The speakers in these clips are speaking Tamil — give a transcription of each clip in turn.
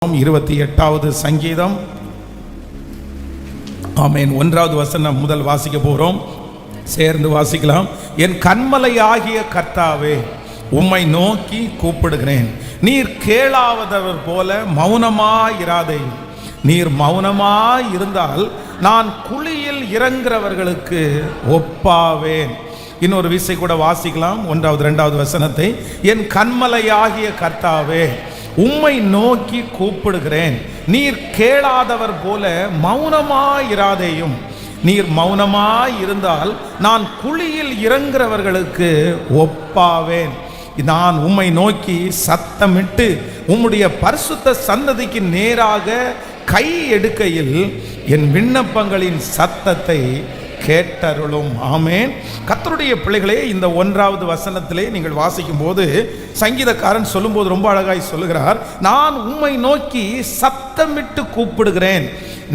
28வது சங்கீதம். ஆமென். 1வது வசனம் முதல் வாசிக்க போறோம். சேர்ந்து வாசிக்கலாம். என் கன்மலை ஆகிய கர்த்தாவே, உம்மை நோக்கி கூப்பிடுகிறேன். நீர் கேளாதவர் போல மௌனமாயிராதே. நீர் மௌனமாயிருந்தால் நான் குழியில் இறங்குறவர்களுக்கு ஒப்பாவேன். இன்னொரு விசை கூட வாசிக்கலாம். 1வது 2வது வசனத்தை. என் கன்மலை ஆகிய கர்த்தாவே, உம்மை நோக்கி கூப்பிடுகிறேன். நீர் கேளாதவர் போல மௌனமாயிராதேயும். நீர் மௌனமாயிருந்தால் நான் குழியில் இறங்குறவர்களுக்கு ஒப்பாவேன். நான் உம்மை நோக்கி சத்தமிட்டு உம்முடைய பரிசுத்த சன்னதிக்கு நேராக கை எடுக்கையில் என் விண்ணப்பங்களின் சத்தத்தை கேட்டருளும். ஆமென். கர்த்தருடைய பிள்ளைகளே, இந்த 1வது வசனத்திலே நீங்கள் வாசிக்கும் போது சங்கீதக்காரன் சொல்லும்போது ரொம்ப அழகாய் சொல்லுகிறார். நான் உம்மை நோக்கி சத்தமிட்டு கூப்பிடுகிறேன்.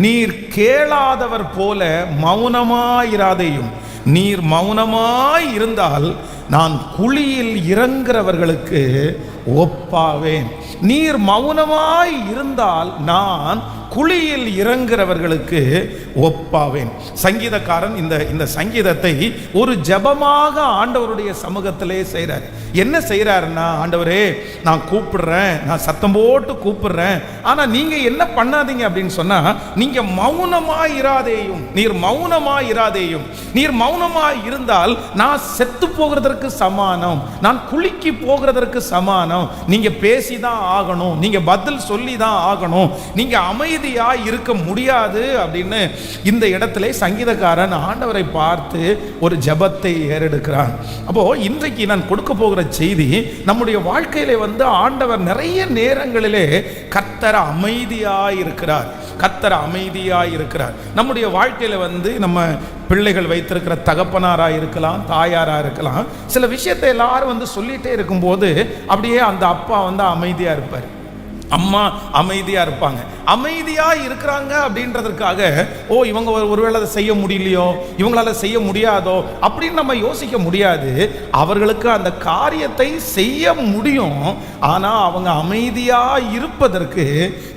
நீர் கேளாதவர் போல மௌனமாயிராதேயும். நீர் மௌனமாய் இருந்தால் நான் குழியில் இறங்குறவர்களுக்கு ஒப்பாவேன். நீர் மௌனமாய் இருந்தால் நான் குழியில் இறங்குறவர்களுக்கு ஒப்பாவேன். சங்கீதக்காரன் இந்த சங்கீதத்தை ஒரு ஜெபமாக ஆண்டவருடைய சமூகத்திலே செய்கிறார். என்ன செய்கிறாருன்னா, ஆண்டவரே, நான் கூப்பிடுறேன், நான் சத்தம் போட்டு கூப்பிடுறேன், ஆனால் நீங்கள் என்ன பண்ணாதீங்க அப்படின்னு சொன்னால், நீங்கள் மௌனமாயிராதேயும். நீர் மௌனமாயிராதேயும். நீர் மௌனமாய் இருந்தால் நான் செத்து போகிறதற்கு சமானம், நான் குழிக்கு போகிறதற்கு சமானம். நீங்கள் பேசி தான் ஆகணும், நீங்கள் பதில் சொல்லி தான் ஆகணும், நீங்கள் அமைதியாக இருக்க முடியாது அப்படின்னு இந்த இடத்துல சங்கீதக்காரன் ஆண்டவரை பார்த்து ஒரு ஜெபத்தை ஏறெடுக்கிறான். அப்போ இன்றைக்கு நான் கொடுக்க போகிற செய்தி, நம்முடைய வாழ்க்கையிலே ஆண்டவர் நிறைய நேரங்களிலே கர்த்தர் அமைதியாய் இருக்கிறார். கர்த்தர் அமைதியாய் இருக்கிறார். நம்முடைய வாழ்க்கையில நம்ம பிள்ளைகள் வைத்திருக்கிற தகப்பனாராக இருக்கலாம், தாயாராக இருக்கலாம். சில விஷயத்தை எல்லாரும் சொல்லிட்டே இருக்கும்போது அப்படியே அந்த அப்பா அமைதியா இருப்பார், அம்மா அமைதியா இருப்பாங்க. அமைதியா இருக்கிறாங்க அப்படின்றதற்காக இவங்க ஒருவேளை அதை செய்ய முடியலையோ, இவங்களால செய்ய முடியாதோ அப்படின்னு நம்ம யோசிக்க முடியாது. அவர்களுக்கு அந்த காரியத்தை செய்ய முடியும். ஆனா அவங்க அமைதியா இருப்பதற்கு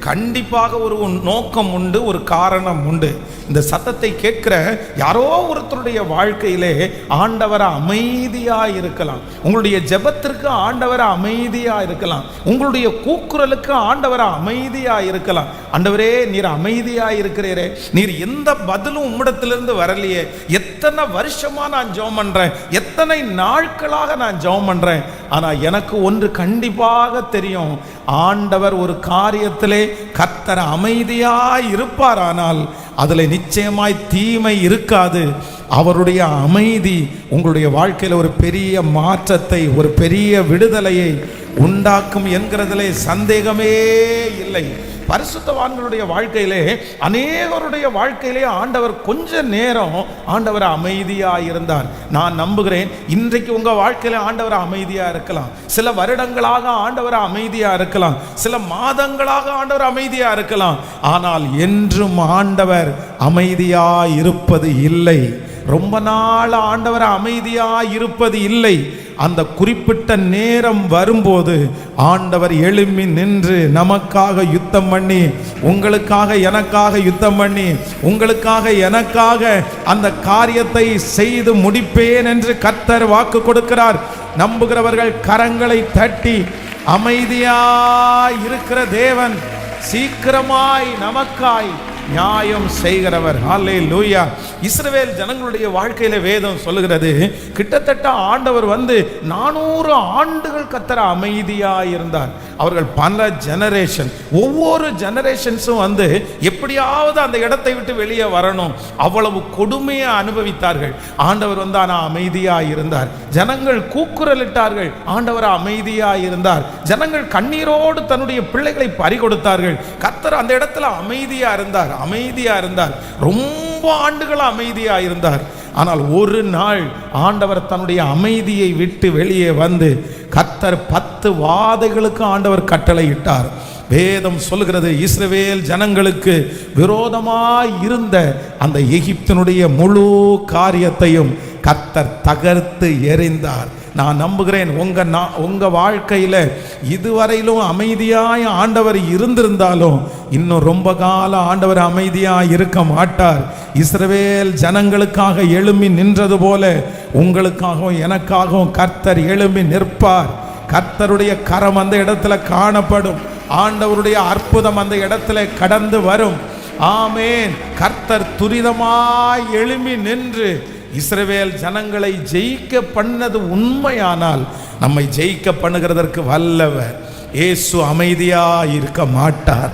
கண்டிப்பாக ஒரு நோக்கம் உண்டு, ஒரு காரணம் உண்டு. இந்த சத்தத்தை கேட்கிற யாரோ ஒருத்தருடைய வாழ்க்கையிலே ஆண்டவர் அமைதியா இருக்கலாம். உங்களுடைய ஜெபத்திற்கு ஆண்டவர் அமைதியா இருக்கலாம். உங்களுடைய கூக்குரலுக்கு ஆண்டவர் அமைதியா இருக்கலாம். ஆண்டவரே, நீர் அமைதியா இருக்கிறீரே, நீர் எந்த பதிலும் உம்மிடத்திலிருந்து வரலையே, எத்தனை வருஷமா நான் ஜெபம் பண்றேன், எத்தனை நாட்களாக நான் ஜெபம் பண்றேன், ஆனா எனக்கு ஒன்று கண்டிப்பாக தெரியும், ஆண்டவர் ஒரு காரியத்திலே கர்த்தர் அமைதியா இருப்பாரானால் அதில் நிச்சயமாய் தீமை இருக்காது. அவருடைய அமைதி உங்களுடைய வாழ்க்கையில் ஒரு பெரிய மாற்றத்தை, ஒரு பெரிய விடுதலையை உண்டாக்கும் என்கிறதிலே சந்தேகமே இல்லை. பரிசுத்தவான்களுடைய வாழ்க்கையிலே, அநேகருடைய வாழ்க்கையிலே ஆண்டவர் கொஞ்ச நேரம் ஆண்டவர் அமைதியா இருந்தார். நான் நம்புகிறேன் இன்றைக்கு உங்க வாழ்க்கையில ஆண்டவர் அமைதியா இருக்கலாம். சில வருடங்களாக ஆண்டவர் அமைதியா இருக்கலாம், சில மாதங்களாக ஆண்டவர் அமைதியா இருக்கலாம். ஆனால் என்றும் ஆண்டவர் அமைதியா இருப்பது இல்லை. ரொம்ப நாள் ஆண்டவர் அமைதியா இருப்பது இல்லை. அந்த குறிப்பிட்ட நேரம் வரும்போது ஆண்டவர் எழும்பி நின்று நமக்காக யுத்தம் பண்ணி, உங்களுக்காக எனக்காக யுத்தம் பண்ணி, உங்களுக்காக எனக்காக அந்த காரியத்தை செய்து முடிப்பேன் என்று கர்த்தர் வாக்கு கொடுக்கிறார். நம்புகிறவர்கள் கரங்களை தட்டி, அமைதியாய் இருக்கிற தேவன் சீக்கிரமாய் நமக்காய் நியாயம் செய்கிறவர். ஹல்லேலூயா. இஸ்ரவேல் ஜனங்களுடைய வாழ்க்கையில வேதம் சொல்லுகிறது, கிட்டத்தட்ட ஆண்டவர் 400 ஆண்டுகள் கர்த்தர் அமைதியா இருந்தார். அவர்கள் பல ஜெனரேஷன், ஒவ்வொரு ஜெனரேஷன்ஸும் எப்படியாவது அந்த இடத்தை விட்டு வெளியே வரணும், அவ்வளவு கொடுமையை அனுபவித்தார்கள். ஆண்டவர் ஆனா அமைதியா இருந்தார். ஜனங்கள் கூக்குரலிட்டார்கள், ஆண்டவர் அமைதியா இருந்தார். ஜனங்கள் கண்ணீரோடு தன்னுடைய பிள்ளைகளை பறிகொடுத்தார்கள், கர்த்தர் அந்த இடத்துல அமைதியா இருந்தார். அமைதியா இருந்தார். ரொம்ப ஆண்டுகள் அமைதியா இருந்தார். ஆனால் ஒரு நாள் ஆண்டவர் தன்னுடைய அமைதியை விட்டு வெளியே கர்த்தர் 10 வாதைகளுக்கு ஆண்டவர் கட்டளையிட்டார். வேதம் சொல்லுகிறது, இஸ்ரவேல் ஜனங்களுக்கு விரோதமாய் இருந்த அந்த எகிப்தினுடைய முழு காரியத்தையும் கர்த்தர் தகர்த்து எறிந்தார். நான் நம்புகிறேன் உங்கள் வாழ்க்கையில் இதுவரையிலும் அமைதியாய் ஆண்டவர் இருந்திருந்தாலும் இன்னும் ரொம்ப காலம் ஆண்டவர் அமைதியாக இருக்க மாட்டார். இஸ்ரவேல் ஜனங்களுக்காக எழும்பி நின்றது போல உங்களுக்காகவும் எனக்காகவும் கர்த்தர் எழும்பி நிற்பார். கர்த்தருடைய கரம் அந்த இடத்துல காணப்படும். ஆண்டவருடைய அற்புதம் அந்த இடத்துல கடந்து வரும். ஆமேன். கர்த்தர் துரிதமாய் எழும்பி நின்று இஸ்ரவேல் ஜனங்களை ஜெயிக்க பண்ணது உண்மையானால் நம்மை ஜெயிக்க பண்ணுகிறதற்கு வல்லவர். இயேசு அமைதியா இருக்க மாட்டார்.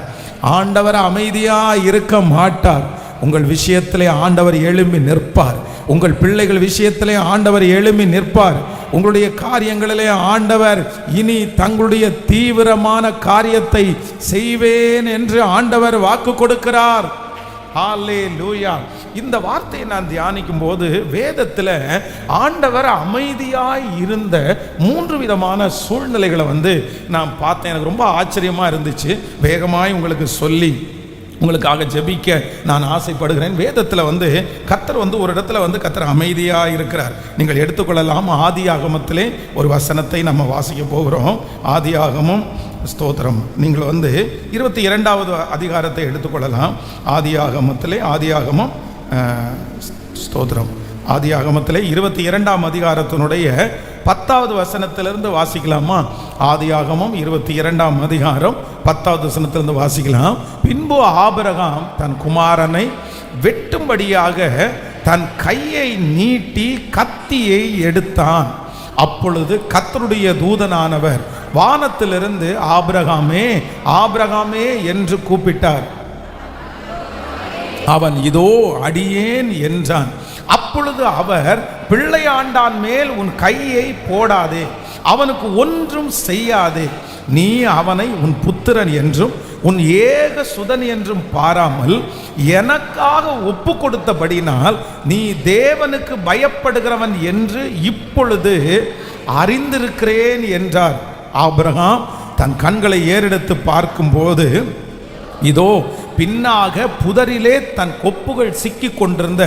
ஆண்டவர் அமைதியா இருக்க மாட்டார். உங்கள் விஷயத்திலே ஆண்டவர் எழும்பி நிற்பார். உங்கள் பிள்ளைகள் விஷயத்திலே ஆண்டவர் எழும்பி நிற்பார். உங்களுடைய காரியங்களிலே ஆண்டவர் இனி தங்களுடைய தீவிரமான காரியத்தை செய்வேன் என்று ஆண்டவர் வாக்கு கொடுக்கிறார். ஹல்லேலூயா. இந்த வார்த்தையை நான் தியானிக்கும் போது வேதத்தில் ஆண்டவர் அமைதியாய் இருந்த 3 விதமான சூழ்நிலைகளை நான் பார்த்தேன். எனக்கு ரொம்ப ஆச்சரியமாக இருந்துச்சு. வேகமாய் உங்களுக்கு சொல்லி உங்களுக்காக ஜெபிக்க நான் ஆசைப்படுகிறேன். வேதத்தில் கர்த்தர் ஒரு இடத்துல கர்த்தர் அமைதியாக இருக்கிறார். நீங்கள் எடுத்துக்கொள்ளலாம். ஆதியாகமத்திலே ஒரு வசனத்தை நம்ம வாசிக்க போகிறோம். ஆதியாகமம் ஸ்தோத்திரம். நீங்கள் 22வது அதிகாரத்தை எடுத்துக்கொள்ளலாம். ஆதியாகமத்திலே ஆதியாகமம் ஸ்தோத்திரம். ஆதியாகமத்திலே 22ஆம் அதிகாரத்தினுடைய 10வது வசனத்திலிருந்து வாசிக்கலாமா? ஆதியாகமம் 22ஆம் அதிகாரம் 10வது வசனத்திலிருந்து வாசிக்கலாம். பின்பு ஆபிரகாம் தன் குமாரனை வெட்டும்படியாக தன் கையை நீட்டி கத்தியை எடுத்தான். அப்பொழுது கர்த்தருடைய தூதனானவர் வானத்திலிருந்து ஆபிரகாமே ஆபிரகாமே என்று கூப்பிட்டார். அவன் இதோ அடியேன் என்றான். அப்பொழுது அவர் பிள்ளையாண்டான் மேல் உன் கையை போடாதே, அவனுக்கு ஒன்றும் செய்யாதே. நீ அவனை உன் புத்திரன் என்றும் உன் ஏக சுதன் என்றும் பாராமல் எனக்காக ஒப்பு கொடுத்தபடினால் நீ தேவனுக்கு பயப்படுகிறவன் என்று இப்பொழுது அறிந்திருக்கிறேன் என்றார். ஆபிரகாம் தன் கண்களை ஏறெடுத்து பார்க்கும்போது இதோ பின்னாக புதரிலே தன் கொப்புகள் சிக்கி கொண்டிருந்த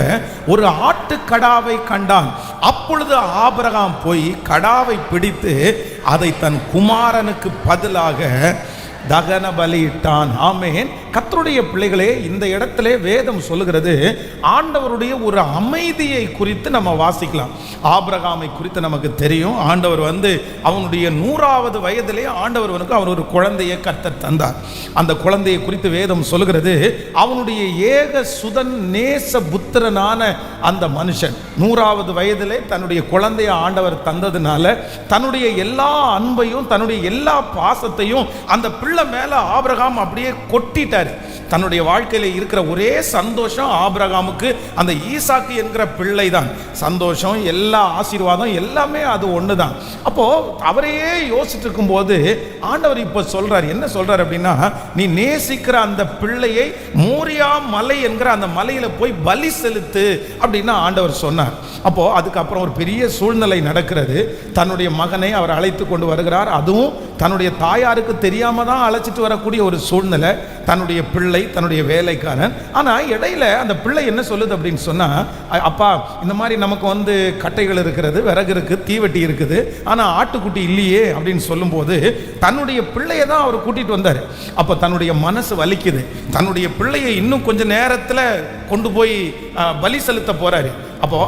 ஒரு ஆட்டுக்கடாவை கண்டான். அப்பொழுது ஆபிரகாம் போய் கடாவை பிடித்து அதை தன் குமாரனுக்கு பதிலாக தகன பலியிட்டான். ஆமேன். கர்த்தருடைய பிள்ளைகளே, இந்த இடத்திலே வேதம் சொல்லுகிறது ஆண்டவருடைய ஒரு அமைதியை குறித்து நம்ம வாசிக்கலாம். ஆபிரகாமை குறித்து நமக்கு தெரியும். ஆண்டவர் அவனுடைய 100வது வயதிலே ஆண்டவருக்கு அவர் ஒரு குழந்தையை கர்த்தர் தந்தார். அந்த குழந்தையை குறித்து வேதம் சொல்லுகிறது அவனுடைய ஏக சுதன் நேச புத்திரனான அந்த மனுஷன் 100வது வயதிலே தன்னுடைய குழந்தையை ஆண்டவர் தந்ததுனால தன்னுடைய எல்லா அன்பையும் தன்னுடைய எல்லா பாசத்தையும் அந்த பிள்ளை மேல ஆபிரகாம் அப்படியே கொட்டிட்டார். தன்னுடைய வாழ்க்கையில் இருக்கிற ஒரே சந்தோஷம் ஆபிரகாமுக்கு அந்த ஈசாக்கு என்கிற பிள்ளை தான். சந்தோஷம், எல்லா ஆசீர்வாதம் எல்லாமே அது ஒண்ணுதான். அப்போ அவரையே யோசிச்சுட்டு இருக்கும் போது ஆண்டவர் இப்ப சொல்றார். என்ன சொல்றார் அப்படின்னா, நீ நேசிக்கிற அந்த பிள்ளையை மோரியா மலை என்கிற அந்த மலையில போய் பலி செலுத்து அப்படின்னு ஆண்டவர் சொன்னார். அப்போ அதுக்கப்புறம் ஒரு பெரிய சூழ்நிலை நடக்கிறது. தன்னுடைய மகனை அவர் அழைத்து கொண்டு வருகிறார். அதுவும் தன்னுடைய தாயாருக்கு தெரியாம தான் அழைச்சிட்டு வரக்கூடிய ஒரு சூழ்நிலை. தன்னுடைய பிள்ளை, தன்னுடைய வேலைக்காரன். ஆனால் இடையில அந்த பிள்ளை என்ன சொல்லுது அப்படின்னு சொன்னா, அப்பா இந்த மாதிரி நமக்கு கட்டைகள் இருக்கிறது, விறகு இருக்கு, தீவெட்டி இருக்குது, ஆனால் ஆட்டுக்குட்டி இல்லையே அப்படின்னு சொல்லும்போது தன்னுடைய பிள்ளையை தான் அவர் கூட்டிட்டு வந்தார். அப்போ தன்னுடைய மனசு வலிக்குது. தன்னுடைய பிள்ளையை இன்னும் கொஞ்ச நேரத்தில் கொண்டு போய் பலி செலுத்த போறாரு. அப்போ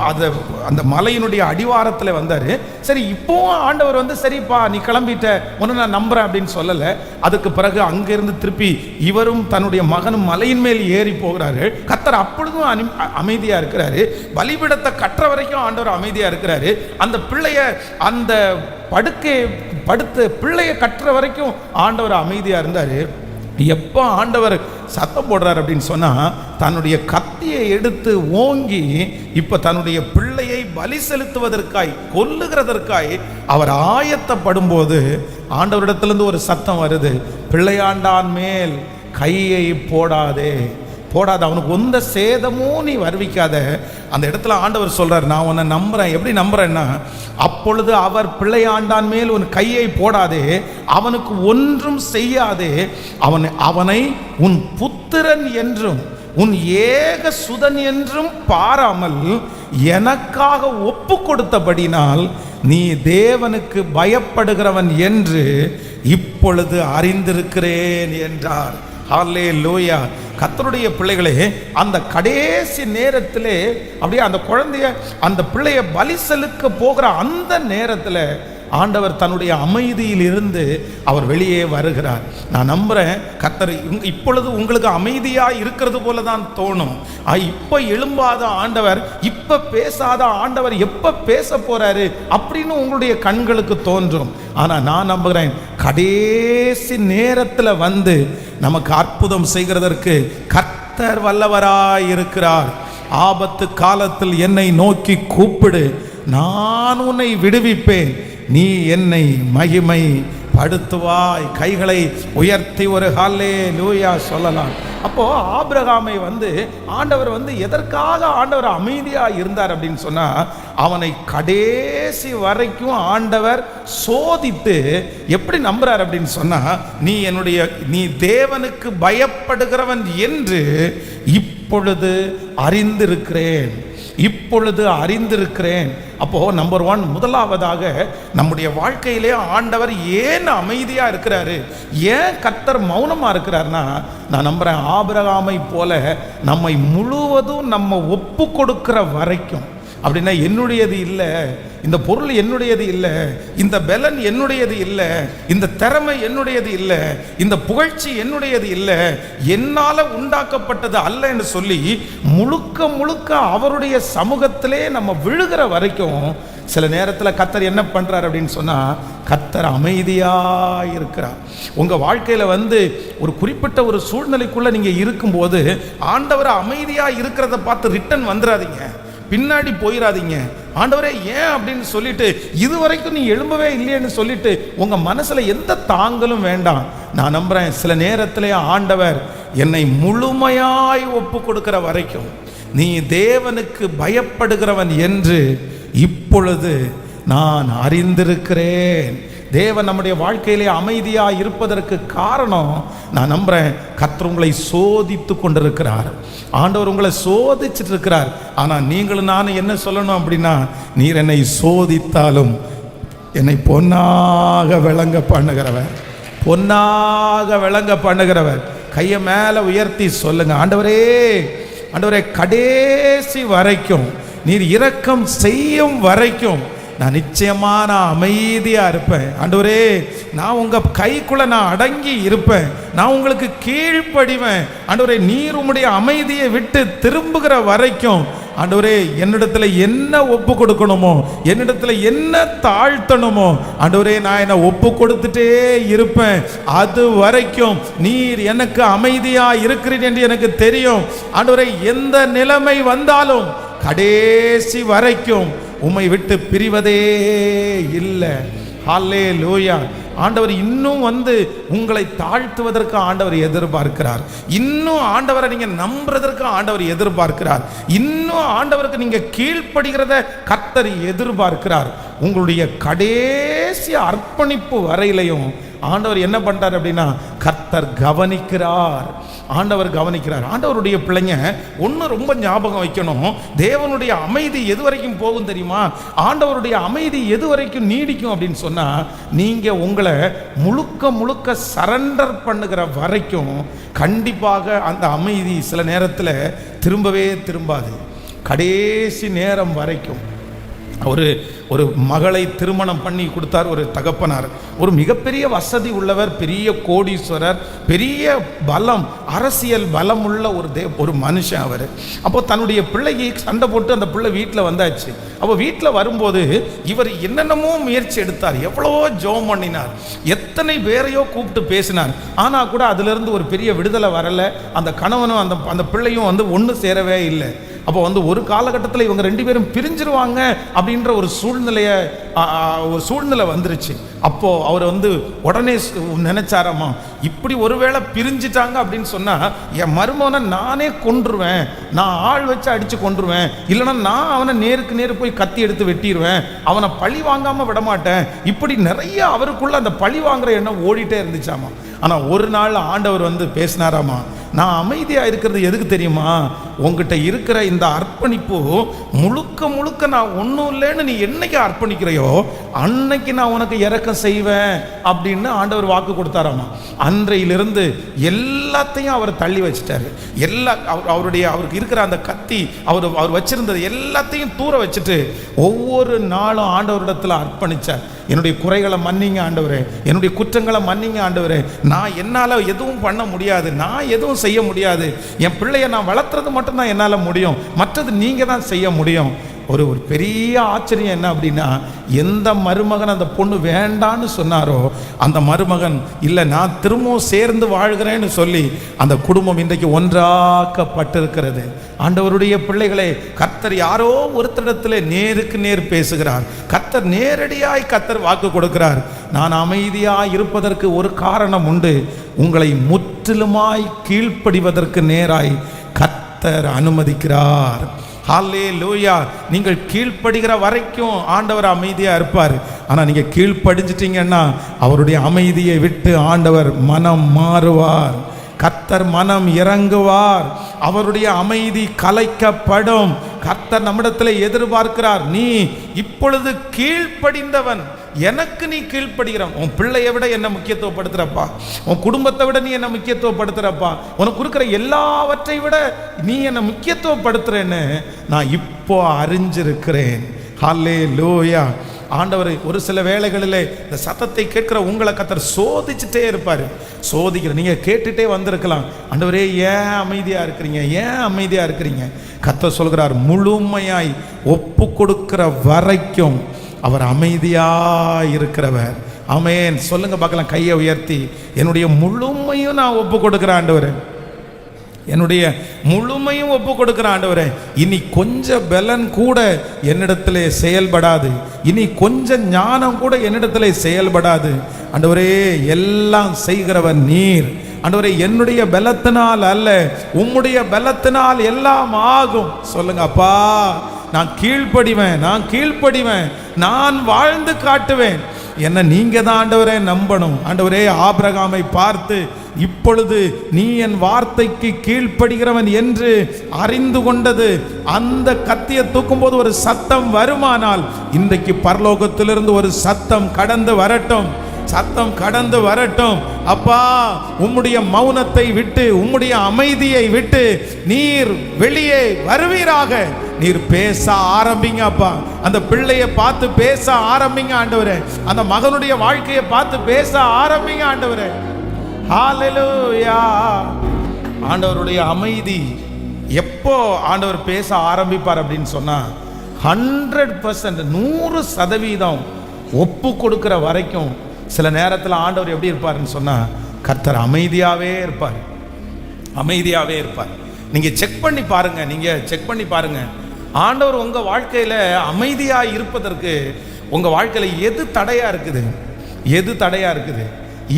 அந்த மலையினுடைய அடிவாரத்தில் வந்தார். சரி, இப்போவும் ஆண்டவர் சரிப்பா நீ கிளம்பிட்ட, ஒன்று நான் நம்புறேன் அப்படின்னு சொல்லலை. அதுக்கு பிறகு அங்கிருந்து திருப்பி இவரும் தன்னுடைய மகனும் மலையின் மேல் ஏறி போகிறார்கள். கர்த்தர் அப்பொழுதும் அமைதியா இருக்கிறாரு. பலிபீடத்தை கட்டுற வரைக்கும் ஆண்டவர் அமைதியா இருக்கிறாரு. அந்த பிள்ளைய அந்த படுத்து பிள்ளைய கட்டுற வரைக்கும் ஆண்டவர் அமைதியா இருந்தாரு. எப்போ ஆண்டவர் சத்தம் போடுறார் அப்படின்னு சொன்னா, தன்னுடைய கத்தியை எடுத்து ஓங்கி இப்ப தன்னுடைய பிள்ளையை பலி செலுத்துவதற்காய் கொல்லுகிறதற்காய் அவர் ஆயத்தப்படும் போது ஆண்டவரிடத்திலிருந்து ஒரு சத்தம் வருது. பிள்ளையாண்டான் மேல் கையை போடாதே, அவனுக்கு எந்த சேதமும் நீ வருவிக்காத. அந்த இடத்துல ஆண்டவர் சொல்றார், நான் உன்னை நம்புறேன். எப்படி நம்புறேன்னா, அப்பொழுது அவர் பிள்ளையாண்டான் மேல் உன் கையை போடாதே, அவனுக்கு ஒன்றும் செய்யாதே, அவனை உன் புத்திரன் என்றும் உன் ஏக சுதன் என்றும் பாராமல் எனக்காக ஒப்பு கொடுத்தபடினால் நீ தேவனுக்கு பயப்படுகிறவன் என்று இப்பொழுது அறிந்திருக்கிறேன் என்றார். ஹல்லேலூயா. கர்த்தருடைய பிள்ளைகளே, அந்த கடைசி நேரத்திலே அப்படியே அந்த குழந்தைய அந்த பிள்ளைய பலி செலுத்த போகிற அந்த நேரத்தில் ஆண்டவர் தன்னுடைய அமைதியில் இருந்து அவர் வெளியே வருகிறார். நான் நம்புறேன் கர்த்தர் இப்பொழுது உங்களுக்கு அமைதியாக இருக்கிறது போல தான் தோணும். இப்போ எழும்பாத ஆண்டவர், இப்போ பேசாத ஆண்டவர் எப்போ பேச போறாரு அப்படின்னு உங்களுடைய கண்களுக்கு தோன்றும். ஆனால் நான் நம்புகிறேன் கடைசி நேரத்தில் வந்து நமக்கு அற்புதம் செய்கிறதற்கு கர்த்தர் வல்லவராய் இருக்கிறார். ஆபத்து காலத்தில் என்னை நோக்கி கூப்பிடு, நான் உன்னை விடுவிப்பேன், நீ என்னை மகிமை படுத்துவாய். கைகளை உயர்த்தி ஒரு ஹல்லேலூயா சொல்லலாம். அப்போ ஆபிரகாமை ஆண்டவர் எதற்காக ஆண்டவர் அமைதியா இருந்தார் அப்படின்னு சொன்னா, அவனை கடைசி வரைக்கும் ஆண்டவர் சோதித்து எப்படி நம்புறார் அப்படின்னு சொன்னா, நீ தேவனுக்கு பயப்படுகிறவன் என்று இப்பொழுது அறிந்திருக்கிறேன், இப்பொழுது அறிந்திருக்கிறேன். அப்போ நம்பர் 1, முதலாவதாக நம்முடைய வாழ்க்கையிலே ஆண்டவர் ஏன் அமைதியா இருக்கிறாரு, ஏன் கர்த்தர் மௌனமா இருக்கிறார்னா, நான் நம்புறேன் ஆபிரகாமை போல நம்மை முழுவதும் நம்ம ஒப்பு கொடுக்கிற வரைக்கும், அப்படின்னா என்னுடையது இல்லை, இந்த பொருள் என்னுடையது இல்லை, இந்த பலன் என்னுடையது இல்லை, இந்த திறமை என்னுடையது இல்லை, இந்த புகழ்ச்சி என்னுடையது இல்லை, என்னால் உண்டாக்கப்பட்டது அல்ல என்று சொல்லி முழுக்க முழுக்க அவருடைய சமூகத்திலே நம்ம விழுகிற வரைக்கும் சில நேரத்தில் கர்த்தர் என்ன பண்றார் அப்படின்னு சொன்னா, கர்த்தர் அமைதியா இருக்கிறார். உங்க வாழ்க்கையில ஒரு குறிப்பிட்ட ஒரு சூழ்நிலைக்குள்ள நீங்க இருக்கும்போது ஆண்டவர் அமைதியா இருக்கிறத பார்த்து ரிட்டன் வந்துடாதீங்க, பின்னாடி போயிடாதீங்க. ஆண்டவரே ஏன் அப்படின்னு சொல்லிட்டு இதுவரைக்கும் நீ எழும்பவே இல்லையேன்னு சொல்லிட்டு உங்க மனசுல எந்த தாங்கலும் வேண்டாம். நான் நம்புறேன் சில நேரத்திலே ஆண்டவர் என்னை முழுமையாய் ஒப்பு கொடுக்கிற வரைக்கும் நீ தேவனுக்கு பயப்படுகிறவன் என்று இப்பொழுது நான் அறிந்திருக்கிறேன். தேவன் நம்முடைய வாழ்க்கையிலே அமைதியா இருப்பதற்கு காரணம், நான் நம்புறேன் கர்த்தர் உங்களை சோதித்து கொண்டிருக்கிறார், ஆண்டவர் உங்களை சோதிச்சுட்டு இருக்கிறார். ஆனா நீங்களும் நானும் என்ன சொல்லணும் அப்படின்னா, நீர் என்னை சோதித்தாலும் என்னை பொன்னாக விளங்க பண்ணுகிறவர், பொன்னாக விளங்க பண்ணுகிறவர். கையை மேல உயர்த்தி சொல்லுங்க, ஆண்டவரே, ஆண்டவரே, கடைசி வரைக்கும் நீர் இரக்கம் செய்யும் வரைக்கும் நான் நிச்சயமா அமைதியா இருப்பேன். ஆண்டவரே, நான் உங்க கைக்குள்ள நான் அடங்கி இருப்பேன், நான் உங்களுக்கு கீழ்ப்படிவேன். ஆண்டவரே, நீர் உம்முடைய அமைதியை விட்டு திரும்புகிற வரைக்கும் ஆண்டவரே என்னிடத்துல என்ன ஒப்பு கொடுக்கணுமோ, என்னிடத்துல என்ன தாழ்த்தணுமோ, ஆண்டவரே நான் என்ன ஒப்பு கொடுத்துட்டே இருப்பேன். அது வரைக்கும் நீர் எனக்கு அமைதியா இருக்கிறீர் என்று எனக்கு தெரியும். ஆண்டவரே, எந்த நிலைமை வந்தாலும் கடைசி வரைக்கும் உம்மை விட்டு பிரிவதே இல்லை. ஹல்லேலூயா. ஆண்டவர் இன்னும் உங்களை தாழ்த்துவதற்கு ஆண்டவர் எதிர்பார்க்கிறார். இன்னும் ஆண்டவரை நீங்க நம்புறதற்கு ஆண்டவர் எதிர்பார்க்கிறார். இன்னும் ஆண்டவருக்கு நீங்க கீழ்ப்படுகிறத கர்த்தர் எதிர்பார்க்கிறார். உங்களுடைய கடைசி அர்ப்பணிப்பு வரையிலையும் ஆண்டவர் என்ன பண்றார் அப்படின்னா, கர்த்தர் கவனிக்கிறார், ஆண்டவர் கவனிக்கிறார். ஆண்டவருடைய பிள்ளைங்க ஒன்று ரொம்ப ஞாபகம் வைக்கணும், தேவனுடைய அமைதி எது வரைக்கும் போகும் தெரியுமா? ஆண்டவருடைய அமைதி எது வரைக்கும் நீடிக்கும் அப்படின்னு சொன்னா, நீங்க உங்களை முழுக்க முழுக்க சரண்டர் பண்ணுகிற வரைக்கும் கண்டிப்பாக அந்த அமைதி சில நேரத்தில் திரும்பவே திரும்பாது. கடைசி நேரம் வரைக்கும் ஒரு மகளை திருமணம் பண்ணி கொடுத்தார் ஒரு தகப்பனார். ஒரு மிகப்பெரிய வசதி உள்ளவர், பெரிய கோடீஸ்வரர், பெரிய பலம், அரசியல் பலம் உள்ள ஒரு மனுஷன் அவர். அப்போ தன்னுடைய பிள்ளைக்கு சண்டை போட்டு அந்த பிள்ளை வீட்டில் வந்தாச்சு. அப்போ வீட்டில் வரும்போது இவர் என்னென்னமோ முயற்சி எடுத்தார், எவ்வளவோ ஜெபம் பண்ணினார், எத்தனை பேரையோ கூப்பிட்டு பேசினார். ஆனால் கூட அதிலிருந்து ஒரு பெரிய விடுதலை வரலை. அந்த கணவனும் அந்த பிள்ளையும் ஒன்று சேரவே இல்லை. அப்போ ஒரு காலகட்டத்தில் இவங்க 2 பேரும் பிரிஞ்சிருவாங்க அப்படின்ற ஒரு சூழ்நிலை வந்துருச்சு. அப்போ அவர் உடனே நினைச்சாராமா, இப்படி ஒருவேளை பிரிஞ்சிட்டாங்க அப்படின்னு சொன்னா என் மருமகனை நானே கொன்றுவேன், நான் ஆள் வச்சு அடிச்சு கொன்றுவேன், இல்லைன்னா நான் அவனை நேருக்கு நேரு போய் கத்தி எடுத்து வெட்டிடுவேன், அவனை பழி வாங்காம விட மாட்டேன். இப்படி நிறைய அவருக்குள்ள அந்த பழி வாங்குற எண்ணம் ஓடிட்டே இருந்துச்சாமா. ஆனா ஒரு நாள் ஆண்டவர் பேசினாராமா, நான் அமைதியாக இருக்கிறது எதுக்கு தெரியுமா? உங்ககிட்ட இருக்கிற இந்த அர்ப்பணிப்பு முழுக்க முழுக்க நான் ஒன்றும் இல்லைன்னு நீ என்னைக்கு அர்ப்பணிக்கிறையோ அன்னைக்கு நான் உனக்கு இரக்கம் செய்வேன் அப்படின்னு ஆண்டவர் வாக்கு கொடுத்தாராமா. அன்றையிலிருந்து எல்லாத்தையும் அவர் தள்ளி வச்சிட்டாரு. அவருக்கு இருக்கிற அந்த கத்தி, அவர் வச்சிருந்தது எல்லாத்தையும் தூர வச்சுட்டு ஒவ்வொரு நாளும் ஆண்டவரிடத்தில் அர்ப்பணிச்சார். என்னுடைய குறைகளை மன்னிங்க ஆண்டவரே, என்னுடைய குற்றங்களை மன்னிங்க ஆண்டவரே, நான் என்னால் எதுவும் பண்ண முடியாது, நான் எதுவும் செய்ய முடியாது, என் பிள்ளையை நான் வளர்த்துறது மட்டும்தான் என்னால் முடியும், மற்றது நீங்கள் தான் செய்ய முடியும். ஒரு பெரிய ஆச்சரியம் என்ன அப்படின்னா, எந்த மருமகன் அந்த பொண்ணு வேண்டான்னு சொன்னாரோ அந்த மருமகன் இல்லை நான் திரும்பவும் சேர்ந்து வாழ்கிறேன்னு சொல்லி அந்த குடும்பம் இன்றைக்கு ஒன்றாக்கப்பட்டிருக்கிறது. ஆண்டவருடைய பிள்ளைகளே, கர்த்தர் யாரோ ஒருத்தரிடத்தில் நேருக்கு நேர் பேசுகிறார். கர்த்தர் நேரடியாய் கர்த்தர் வாக்கு கொடுக்கிறார். நான் அமைதியாய் இருப்பதற்கு ஒரு காரணம் உண்டு, உங்களை முற்றிலுமாய் கீழ்ப்படிவதற்கு நேராய் கர்த்தர் அனுமதிக்கிறார். ஹல்லேலூயா. நீங்கள் கீழ்ப்படுகிற வரைக்கும் ஆண்டவர் அமைதியாக இருப்பார். ஆனால் நீங்கள் கீழ்ப்படிஞ்சிட்டீங்கன்னா அவருடைய அமைதியை விட்டு ஆண்டவர் மனம் மாறுவார், கர்த்தர் மனம் இறங்குவார், அவருடைய அமைதி கலைக்கப்படும். கர்த்தர் நம்மிடத்தில் எதிர்பார்க்கிறார், நீ இப்பொழுது கீழ்ப்படிந்தவன், எனக்கு நீ கீழ்ப்படுகிறவன். உன் பிள்ளையை விட என்ன முக்கியத்துவப்படுத்துறப்பா, உன் குடும்பத்தை விட நீ என்ன முக்கியத்துவப்படுத்துறப்பா, உனக்கு இருக்கிற எல்லாவற்றை விட நீ என்ன முக்கியத்துவப்படுத்துறேன்னு நான் இப்போ அறிஞ்சிருக்கிறேன். ஹல்லேலூயா. ஆண்டவர் ஒரு சில வேளைகளிலே இந்த சத்தத்தை கேட்கிற உங்களை கர்த்தர் சோதிச்சுட்டே இருப்பார். சோதிக்கிற நீங்கள் கேட்டுட்டே வந்திருக்கலாம், ஆண்டவரே ஏன் அமைதியாக இருக்கிறீங்க, ஏன் அமைதியாக இருக்கிறீங்க? கர்த்தர் சொல்கிறார், முழுமையாய் ஒப்பு கொடுக்கிற வரைக்கும் அவர் அமைதியாக இருக்கிறவர். ஆமென். சொல்லுங்க பார்க்கலாம் கையை உயர்த்தி, என்னுடைய முழுமையும் நான் ஒப்பு கொடுக்குறேன் ஆண்டவரே, என்னுடைய முழுமையும் ஒப்பு கொடுக்கிற ஆண்டவரே. இனி கொஞ்சம் பலன் கூட என்னிடத்திலே செயல்படாது, இனி கொஞ்சம் ஞானம் கூட என்னிடத்திலே செயல்படாது ஆண்டவரே, எல்லாம் செய்கிறவர் நீர் ஆண்டவரே. என்னுடைய பலத்தினால் அல்ல, உம்முடைய பலத்தினால் எல்லாம் ஆகும். சொல்லுங்க அப்பா, நான் கீழ்ப்படிவேன், நான் கீழ்ப்படிவேன், நான் வாழ்ந்து காட்டுவேன். என்ன நீங்க தான் ஆண்டவரே நம்பணும். ஆண்டவரே, ஆபிரகாமை பார்த்து இப்பொழுது நீ என் வார்த்தைக்கு கீழ்ப்படுகிறவன் என்று அறிந்து கொண்டது, அந்த கத்தியை தூக்கும் போது ஒரு சத்தம் வருமானால் இன்றைக்கு பரலோகத்திலிருந்து ஒரு சத்தம் கடந்து வரட்டும், சத்தம் கடந்து வரட்டும். அப்பா, உம்முடைய மௌனத்தை விட்டு, உம்முடைய அமைதியை விட்டு நீர் வெளியே வருவீராக. நீர் பேச ஆரம்பிங்க அப்பா, அந்த பிள்ளையை பார்த்து பேச ஆரம்பிங்க ஆண்டவரே, அந்த மகனுடைய வாழ்க்கையை பார்த்து பேச ஆரம்பிங்க ஆண்டவரே. ஹல்லேலூயா. ஆண்டவருடைய அமைதி எப்போ ஆண்டவர் பேச ஆரம்பிப்பார் அப்படின்னு சொன்னா 100%, 100% ஒப்பு கொடுக்கிற வரைக்கும். சில நேரத்தில் ஆண்டவர் எப்படி இருப்பார்னு சொன்னா, கர்த்தர் அமைதியாவே இருப்பார், அமைதியாவே இருப்பார். நீங்க செக் பண்ணி பாருங்க, நீங்க செக் பண்ணி பாருங்க. ஆண்டவர் உங்க வாழ்க்கையில அமைதியா இருப்பதற்கு உங்க வாழ்க்கையில எது தடையா இருக்குது, எது தடையா இருக்குது,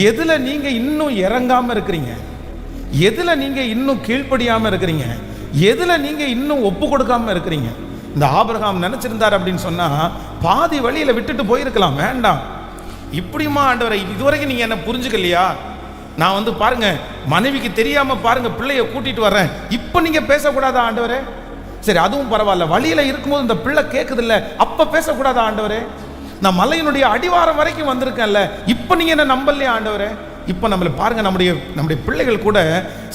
எதுல நீங்க இன்னும் இறங்காம இருக்கிறீங்க, எதுல நீங்க இன்னும் கீழ்ப்படியாம இருக்கிறீங்க, எதுல நீங்க இன்னும் ஒப்பு கொடுக்காம இருக்கிறீங்க. இந்த ஆபிரகாம் நினைச்சிருந்தார் அப்படின்னு சொன்னா பாதி வழியில விட்டுட்டு போயிருக்கலாம். வேண்டாம், இப்படிமா ஆண்டவரை இதுவரைக்கும் நீங்க என்ன புரிஞ்சுக்கலையா? நான் பாருங்க, மனைவிக்கு தெரியாம பாருங்க பிள்ளைய கூட்டிட்டு வர்றேன், இப்ப நீங்க பேசக்கூடாதா ஆண்டவரே? சரி, அதுவும் பரவாயில்ல, வழியில இருக்கும்போது இந்த பிள்ளை கேட்குது இல்ல, அப்ப பேசக்கூடாதா ஆண்டவரே? நான் மலையினுடைய அடிவாரம் வரைக்கும் வந்திருக்கேன்ல, இப்ப நீங்க என்ன நம்பலையா ஆண்டவரே? இப்ப நம்மளை பாருங்க, நம்முடைய பிள்ளைகள் கூட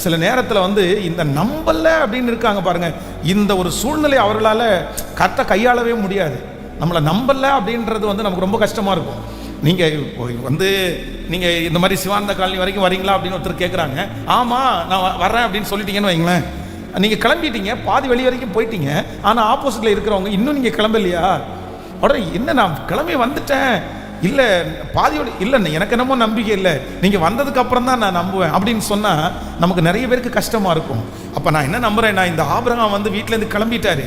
சில நேரத்தில் இந்த நம்பல அப்படின்னு இருக்காங்க பாருங்க. இந்த ஒரு சூழ்நிலை அவர்களால கரெக்டாக கையாளவே முடியாது. நம்மளை நம்பல அப்படின்றது நமக்கு ரொம்ப கஷ்டமா இருக்கும். நீங்க நீங்க இந்த மாதிரி சிவானந்த காலனி வரைக்கும் வரீங்களா அப்படின்னு ஒருத்தர் கேட்குறாங்க. ஆமா நான் வர்றேன் அப்படின்னு சொல்லிட்டீங்கன்னு வைங்களேன், நீங்க கிளம்பிட்டீங்க, பாதி வழி வரைக்கும் போயிட்டீங்க, ஆனா ஆப்போசிட்ல இருக்கிறவங்க இன்னும் நீங்க கிளம்பலையா? உடனே என்ன நான் கிளம்பி வந்துட்டேன், இல்லை பாதியோடு இல்லை, எனக்கு என்னமோ நம்பிக்கை இல்லை, நீங்கள் வந்ததுக்கு அப்புறம் தான் நான் நம்புவேன் அப்படின்னு சொன்னால் நமக்கு நிறைய பேருக்கு கஷ்டமாக இருக்கும். அப்போ நான் என்ன நம்புகிறேன், நான் இந்த ஆபிரகாம் வீட்டிலேருந்து கிளம்பிட்டாரு,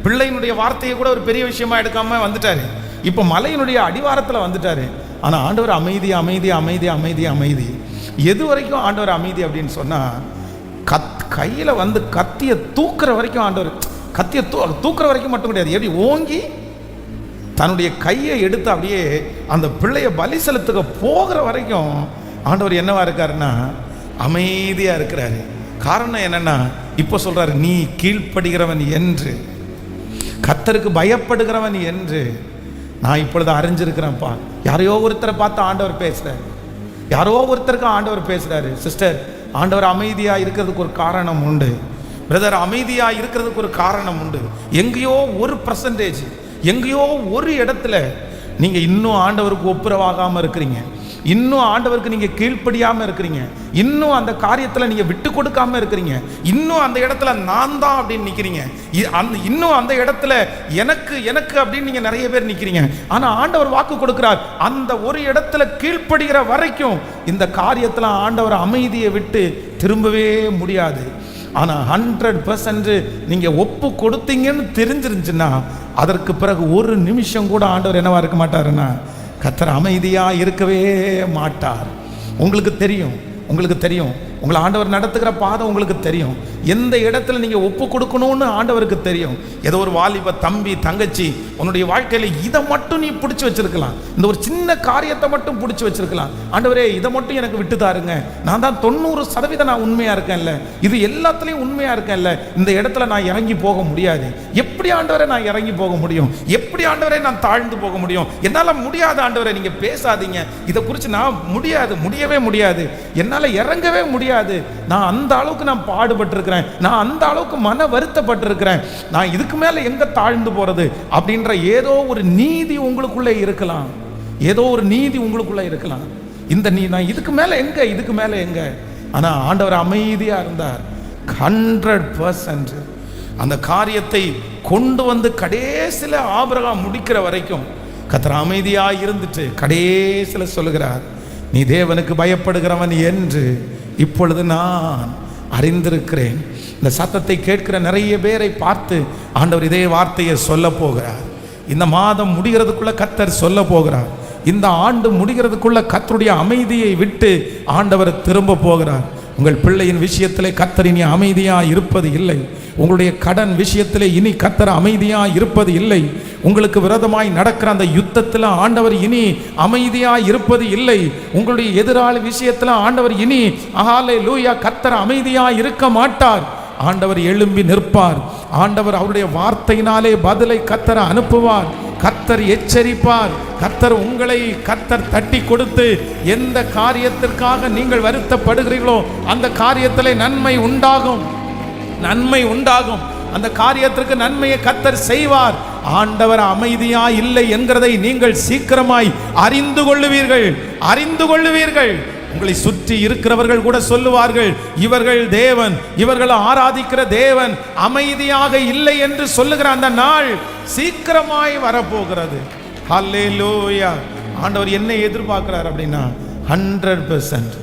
பிள்ளையினுடைய வார்த்தையை கூட ஒரு பெரிய விஷயமா எடுக்காமல் வந்துட்டாரு, இப்போ மலையினுடைய அடிவாரத்தில் வந்துட்டாரு. ஆனால் ஆண்டவர் அமைதி அமைதி அமைதி அமைதி அமைதி. எது வரைக்கும் ஆண்டவர் அமைதி அப்படின்னு சொன்னால், கையில் கத்தியை தூக்குற வரைக்கும் ஆண்டவர், கத்தியை தூக்குற வரைக்கும் மட்டும் கிடையாது, எப்படி ஓங்கி தன்னுடைய கையை எடுத்து அப்படியே அந்த பிள்ளைய பலி செலுத்துக்க போகிற வரைக்கும் ஆண்டவர் என்னவா இருக்காருன்னா அமைதியா இருக்கிறாரு. காரணம் என்னன்னா, இப்போ சொல்றாரு, நீ கீழ்ப்படுகிறவன் என்று, கர்த்தருக்கு பயப்படுகிறவன் என்று நான் இப்பொழுது அறிஞ்சிருக்கிறேன்ப்பா. யாரையோ ஒருத்தரை பார்த்து ஆண்டவர் பேசுறாரு, யாரோ ஒருத்தருக்கு ஆண்டவர் பேசுறாரு. சிஸ்டர், ஆண்டவர் அமைதியா இருக்கிறதுக்கு ஒரு காரணம் உண்டு. பிரதர், அமைதியா இருக்கிறதுக்கு ஒரு காரணம் உண்டு. எங்கேயோ ஒரு %, எங்கேயோ ஒரு இடத்துல நீங்க இன்னும் ஆண்டவருக்கு ஒப்புரவாகாம இருக்கிறீங்க, இன்னும் ஆண்டவருக்கு நீங்க கீழ்ப்படியாம இருக்கிறீங்க, இன்னும் அந்த காரியத்துல நீங்க விட்டு கொடுக்காம இருக்கிறீங்க, இன்னும் அந்த இடத்துல நான் தான் அப்படின்னு நிக்கிறீங்க, இன்னும் அந்த இடத்துல எனக்கு எனக்கு அப்படின்னு நீங்க நிறைய பேர் நிக்கிறீங்க. ஆனா ஆண்டவர் வாக்கு கொடுக்கிறார், அந்த ஒரு இடத்துல கீழ்ப்படுகிற வரைக்கும் இந்த காரியத்துல ஆண்டவர் அமைதியை விட்டு திரும்பவே முடியாது. ஆனா 100% நீங்க ஒப்பு கொடுத்தீங்கன்னு தெரிஞ்சிருந்துச்சுன்னா அதற்கு பிறகு ஒரு நிமிஷம் கூட ஆண்டவர் என்னவா இருக்க மாட்டாருன்னா, கர்த்தர் அமைதியா இருக்கவே மாட்டார். உங்களுக்கு தெரியும், உங்களுக்கு தெரியும், உங்களை ஆண்டவர் நடத்துகிற பாதை உங்களுக்கு தெரியும். எந்த இடத்துல நீங்க ஒப்பு கொடுக்கணும்னு ஆண்டவருக்கு தெரியும். ஏதோ ஒரு வாலிப தம்பி தங்கச்சி உன்னுடைய வாழ்க்கையில இதை மட்டும் நீ பிடிச்சி வச்சிருக்கலாம், இந்த ஒரு சின்ன காரியத்தை மட்டும் பிடிச்சி வச்சிருக்கலாம். ஆண்டவரே, இதை மட்டும் எனக்கு விட்டு தாருங்க, நான் தான் 90% நான் உண்மையா இருக்கேன்ல, இது எல்லாத்துலயும் உண்மையா இருக்கேன்ல, இந்த இடத்துல நான் இறங்கி போக முடியாது. எப்படி ஆண்டவரே நான் இறங்கி போக முடியும்? எப்படி ஆண்டவரே நான் தாழ்ந்து போக முடியும்? என்னால முடியாது ஆண்டவரே, நீங்க பேசாதீங்க, இதை குறித்து நான் முடியாது, முடியவே முடியாது, என்னால இறங்கவே முடியாது, நான் அந்த அளவுக்கு நான் பாடுபட்டிருக்கிறேன், நான் அந்த அளவுக்கு மன வருத்தப்பட்டிருக்கிறேன், நான் இதுக்கு மேல எங்க தாழ்ந்து போறது அப்படின்ற ஏதோ ஒரு நீதி உங்களுக்குள்ள இருக்கலாம், ஏதோ ஒரு நீதி உங்களுக்குள்ள இருக்கலாம். இந்த நான் இதுக்கு மேல எங்க, இதுக்கு மேல எங்க? ஆனா ஆண்டவர் அமைதியா இருந்தார். 100% அந்த காரியத்தை கொண்டு வந்து கடைசியில ஆபிரகாம் முடிக்கிற வரைக்கும் கர்த்தர் அமைதியா இருந்துட்டு கடைசியில சொல்லுகிறார், நீ தேவனுக்கு பயப்படுகிறவன் என்று இப்பொழுது நான் அறிந்திருக்கிறேன். இந்த சத்தத்தை கேட்கிற நிறைய பேரை பார்த்து ஆண்டவர் இதே வார்த்தையை சொல்ல போகிறார். இந்த மாதம் முடிகிறதுக்குள்ள கர்த்தர் சொல்ல போகிறார். இந்த ஆண்டு முடிகிறதுக்குள்ள கர்த்தருடைய அமைதியை விட்டு ஆண்டவர் திரும்ப போகிறார். உங்கள் பிள்ளையின் விஷயத்திலே கர்த்தர் இனி அமைதியா இருப்பது இல்லை. உங்களுடைய கடன் விஷயத்திலே இனி கர்த்தர் அமைதியா இருப்பது இல்லை. உங்களுக்கு விரோதமாய் நடக்கிற அந்த யுத்தத்தில் ஆண்டவர் இனி அமைதியா இருப்பது இல்லை. உங்களுடைய எதிராளி விஷயத்தில் ஆண்டவர் இனி ஹல்லேலூயா கர்த்தர் அமைதியா இருக்க மாட்டார். ஆண்டவர் எழும்பி நிற்பார். ஆண்டவர் அவருடைய வார்த்தையினாலே பதிலை கர்த்தர் அனுப்புவார். கர்த்தர் எச்சரிப்பார். கர்த்தர் உங்களை கர்த்தர் தட்டி கொடுத்து எந்த காரியத்திற்காக நீங்கள் வருத்தப்படுகிறீர்களோ அந்த காரியத்திலே நன்மை உண்டாகும், நன்மை உண்டாகும். அந்த காரியத்திற்கு நன்மையை கர்த்தர் செய்வார். ஆண்டவர் அமைதியா இல்லை என்கிறதை நீங்கள் சீக்கிரமாய் அறிந்து கொள்ளுவீர்கள், அறிந்து கொள்ளுவீர்கள். உங்களை சுற்றி இருக்கிறவர்கள் கூட சொல்லுவார்கள், இவர்கள் தேவன், இவர்கள் ஆராதிக்கிற தேவன் அமைதியாக இல்லை என்று சொல்லுகிற அந்த நாள் சீக்கிரமாய் வரப்போகிறது. ஹல்லேலூயா. ஆண்டவர் என்ன எதிர்பார்க்கிறார் அப்படின்னா 100%,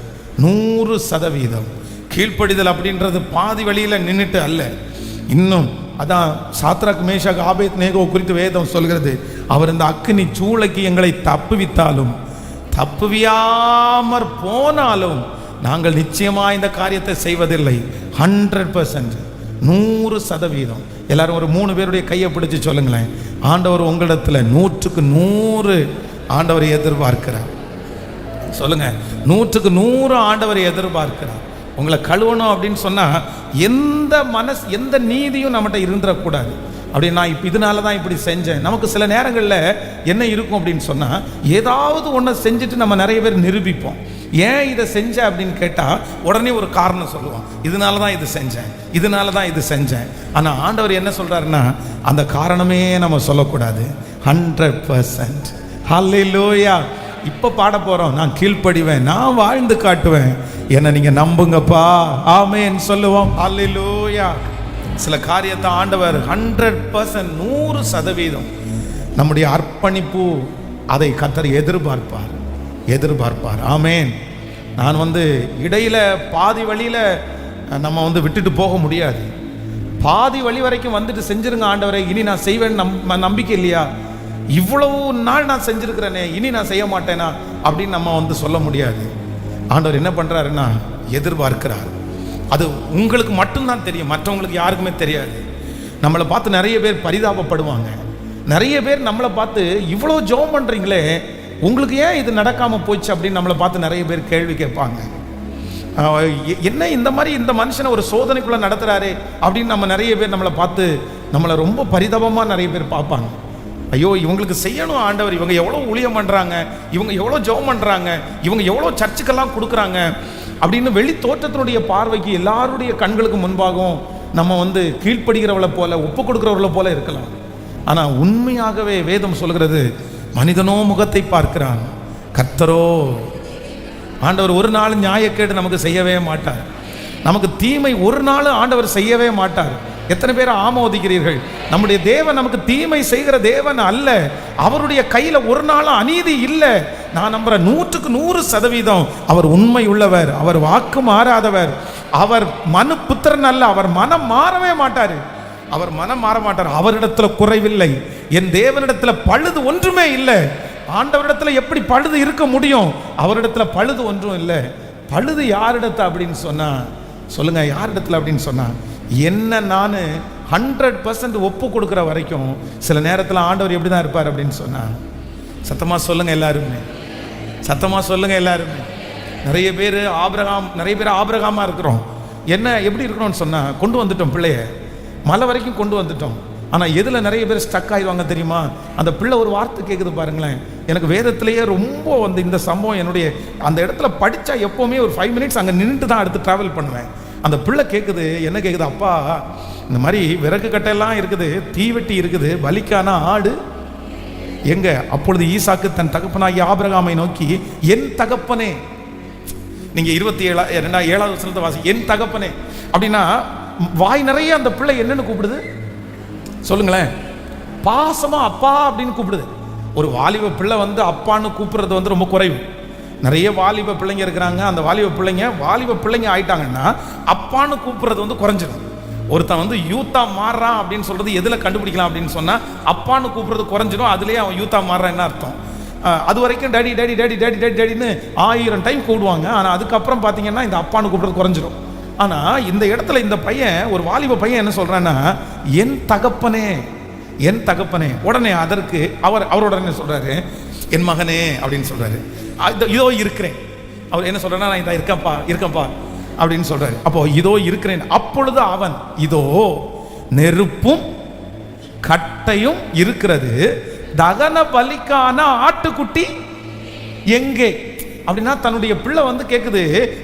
100% கீழ்ப்படிதல் அப்படின்றது பாதி வழியில நின்றுட்டு அல்ல. இன்னும் அதான் சாத்ராக் மேஷாக் ஆபேத்நேகோ குறித்து வேதம் சொல்கிறது, அவர் இந்த அக்கினி சூளைக்கு எங்களை தப்புவித்தாலும் தப்புவியாமற் போனாலும் நாங்கள் நிச்சயமா இந்த காரியத்தை செய்வதில்லை. 100%, 100%. எல்லாரும் ஒரு 3 பேருடைய கையை பிடிச்சு சொல்லுங்களேன், ஆண்டவர் உங்களிடத்துல 100க்கு 100 ஆண்டவரை எதிர்பார்க்கிறார். சொல்லுங்க, 100க்கு 100 ஆண்டவரை எதிர்பார்க்கிறார். உங்களை கழுவணும் அப்படின்னு சொன்னா எந்த நீதியும் நம்மகிட்ட இருந்துடக்கூடாது. அப்படி நான் இப்போ இதனால தான் இப்படி செஞ்சேன். நமக்கு சில நேரங்களில் என்ன இருக்கும் அப்படின்னு சொன்னால், ஏதாவது ஒன்றை செஞ்சுட்டு நம்ம நிறைய பேர் நிரூபிப்போம். ஏன் இதை செஞ்ச அப்படின்னு கேட்டால் உடனே ஒரு காரணம் சொல்லுவோம், இதனால தான் இது செஞ்சேன், இதனால தான் இது செஞ்சேன். ஆனால் ஆண்டவர் என்ன சொல்கிறாருன்னா, அந்த காரணமே நம்ம சொல்லக்கூடாது. 100%. ஹல்லேலூயா. இப்போ பாட போகிறோம், நான் கீழ்ப்படிவேன், நான் வாழ்ந்து காட்டுவேன், என்னை நீங்கள் நம்புங்கப்பா, ஆமென் சொல்லுவோம். ஹல்லேலூயா. சில காரியத்தை ஆண்டவர் 100%, 100% நம்முடைய அர்ப்பணிப்பு அதை கர்த்தர் எதிர்பார்ப்பார், எதிர்பார்ப்பார். ஆமென். நான் இடையில பாதி வழியில் நம்ம விட்டுட்டு போக முடியாது. பாதி வழி வரைக்கும் வந்துட்டு செஞ்சிருங்க ஆண்டவரை, இனி நான் செய்வேன் நம்பிக்கை இல்லையா, இவ்வளவு நாள் நான் செஞ்சிருக்கிறேனே இனி நான் செய்ய மாட்டேனா அப்படின்னு நம்ம சொல்ல முடியாது. ஆண்டவர் என்ன பண்றாருன்னா எதிர்பார்க்கிறார். அது உங்களுக்கு மட்டும்தான் தெரியும், மற்றவங்களுக்கு யாருக்குமே தெரியாது. நம்மளை பார்த்து நிறைய பேர் பரிதாபப்படுவாங்க. நிறைய பேர் நம்மளை பார்த்து இவ்வளோ ஜெபம் பண்ணுறீங்களே, உங்களுக்கு ஏன் இது நடக்காமல் போச்சு அப்படின்னு நம்மளை பார்த்து நிறைய பேர் கேள்வி கேட்பாங்க. என்ன இந்த மாதிரி இந்த மனுஷனை ஒரு சோதனைக்குள்ளே நடத்துகிறாரு அப்படின்னு நம்ம நிறைய பேர் நம்மளை பார்த்து நம்மளை ரொம்ப பரிதாபமாக நிறைய பேர் பார்ப்பாங்க. ஐயோ, இவங்களுக்கு செய்யணும் ஆண்டவர், இவங்க எவ்வளோ ஊழியம் பண்ணுறாங்க, இவங்க எவ்வளோ ஜெபம் பண்ணுறாங்க, இவங்க எவ்வளோ சர்ச்சுக்கெல்லாம் கொடுக்குறாங்க அப்படின்னு வெளி தோற்றத்தினுடைய பார்வைக்கு எல்லாருடைய கண்களுக்கு முன்பாகவும் நம்ம கீழ்ப்படுகிறவளை போல ஒப்பு கொடுக்குறவளை போல இருக்கலாம். ஆனால் உண்மையாகவே வேதம் சொல்கிறது, மனிதனோ முகத்தை பார்க்கிறான், கர்த்தரோ. ஆண்டவர் ஒரு நாள் நியாயக்கேடு நமக்கு செய்யவே மாட்டார். நமக்கு தீமை ஒரு நாள் ஆண்டவர் செய்யவே மாட்டார். எத்தனை பேர் ஆமோதிக்கிறீர்கள்? நம்முடைய தேவன் நமக்கு தீமை செய்கிற தேவன் அல்ல. அவருடைய கையில் ஒரு நாளும் அநீதி இல்லை. நான் நம்புறேன் 100% அவர் உண்மை உள்ளவர், அவர் வாக்கு மாறாதவர், அவர் மனு புத்திரன் அல்ல, அவர் மனம் மாறவே மாட்டார். அவர் மனம் மாற மாட்டார். அவரிடத்துல குறைவில்லை. என் தேவனிடத்துல பழுது ஒன்றுமே இல்லை. ஆண்டவரிடத்துல எப்படி பழுது இருக்க முடியும்? அவரிடத்துல பழுது ஒன்றும் இல்லை. பழுது யாரிடத்துல அப்படின்னு சொன்னா சொல்லுங்க, யாரிடத்துல அப்படின்னு சொன்னா, என்ன நான் 100% ஒப்பு கொடுக்குற வரைக்கும் சில நேரத்தில் ஆண்டவர் எப்படி தான் இருப்பார் அப்படின்னு சொன்னா, சத்தமா சொல்லுங்க எல்லாருமே, சத்தமா சொல்லுங்க எல்லாருமே. நிறைய பேர் ஆபிரகாமா இருக்கிறோம். என்ன எப்படி இருக்கணும்னு சொன்னா, கொண்டு வந்துட்டோம் பிள்ளைய, மலை வரைக்கும் கொண்டு வந்துட்டோம். ஆனால் எதில் நிறைய பேர் ஸ்டக் ஆகிடுவாங்க தெரியுமா? அந்த பிள்ளை ஒரு வார்த்தை கேட்குது பாருங்களேன். எனக்கு வேதத்திலேயே ரொம்ப இந்த சம்பவம் என்னுடைய அந்த இடத்துல படித்தா எப்போவுமே ஒரு 5 மினிட்ஸ் அங்கே நின்றுட்டு தான் அடுத்து ட்ராவல் பண்ணுவேன். அந்த பிள்ளை கேட்குது, என்ன கேட்குது? அப்பா, இந்த மாதிரி விறகு கட்டையெல்லாம் இருக்குது, தீவெட்டி இருக்குது, பலிக்கான ஆடு எங்க? அப்பொழுது ஈசாக்கு தன் தகப்பனாகி ஆபிரகாமை நோக்கி, என் தகப்பனே. நீங்க 27வது வசனத்தை வாசி, என் தகப்பனே அப்படின்னா வாய் நிறைய அந்த பிள்ளை என்னன்னு கூப்பிடுது சொல்லுங்களேன்? பாசமா அப்பா அப்படின்னு கூப்பிடுது. ஒரு வாலிப பிள்ளை அப்பான்னு கூப்பிடுறது ரொம்ப குறைவு. நிறைய வாலிப பிள்ளைங்க இருக்கிறாங்க. அந்த வாலிப பிள்ளைங்க ஆயிட்டாங்கன்னா அப்பான்னு கூப்பிடுறது குறைஞ்சிடும். ஒருத்தன் யூத்தா மாறுறான் அப்படின்னு சொல்றது எதுல கண்டுபிடிக்கலாம் அப்படின்னு சொன்னா, அப்பான்னு கூப்பிடுறது குறைஞ்சிடும். அதுலயே அவன் யூத்தா மாறுறான் என்ன அர்த்தம்? அது வரைக்கும் daddy daddy daddy daddy daddy டேடின்னு 1000 டைம் கூப்பிடுவாங்க. ஆனால் அதுக்கப்புறம் பார்த்தீங்கன்னா இந்த அப்பான்னு கூப்பிடுறது குறைஞ்சிடும். ஆனால் இந்த இடத்துல இந்த பையன், ஒரு வாலிப பையன் என்ன சொல்றான்னா, என் தகப்பனே, என் தகப்பனே. உடனே அதற்கு அவரோட என்ன சொல்றாரு? என் மகனே அப்படின்னு சொல்றாரு. இதோ இருக்கிறேன். அவர் என்ன சொல்றாருன்னா, நான் இதோ இருக்கேன்ப்பா அப்படின்னு சொல்றாரு. அப்போ இதோ இருக்கிறேன். அப்பொழுது அவன், இதோ நெருப்பும் கட்டையும் இருக்கிறது, தகன பலிக்கான ஆட்டுக்குட்டி எங்கே? அப்படின்னா தன்னுடைய பிள்ளை கேட்குது,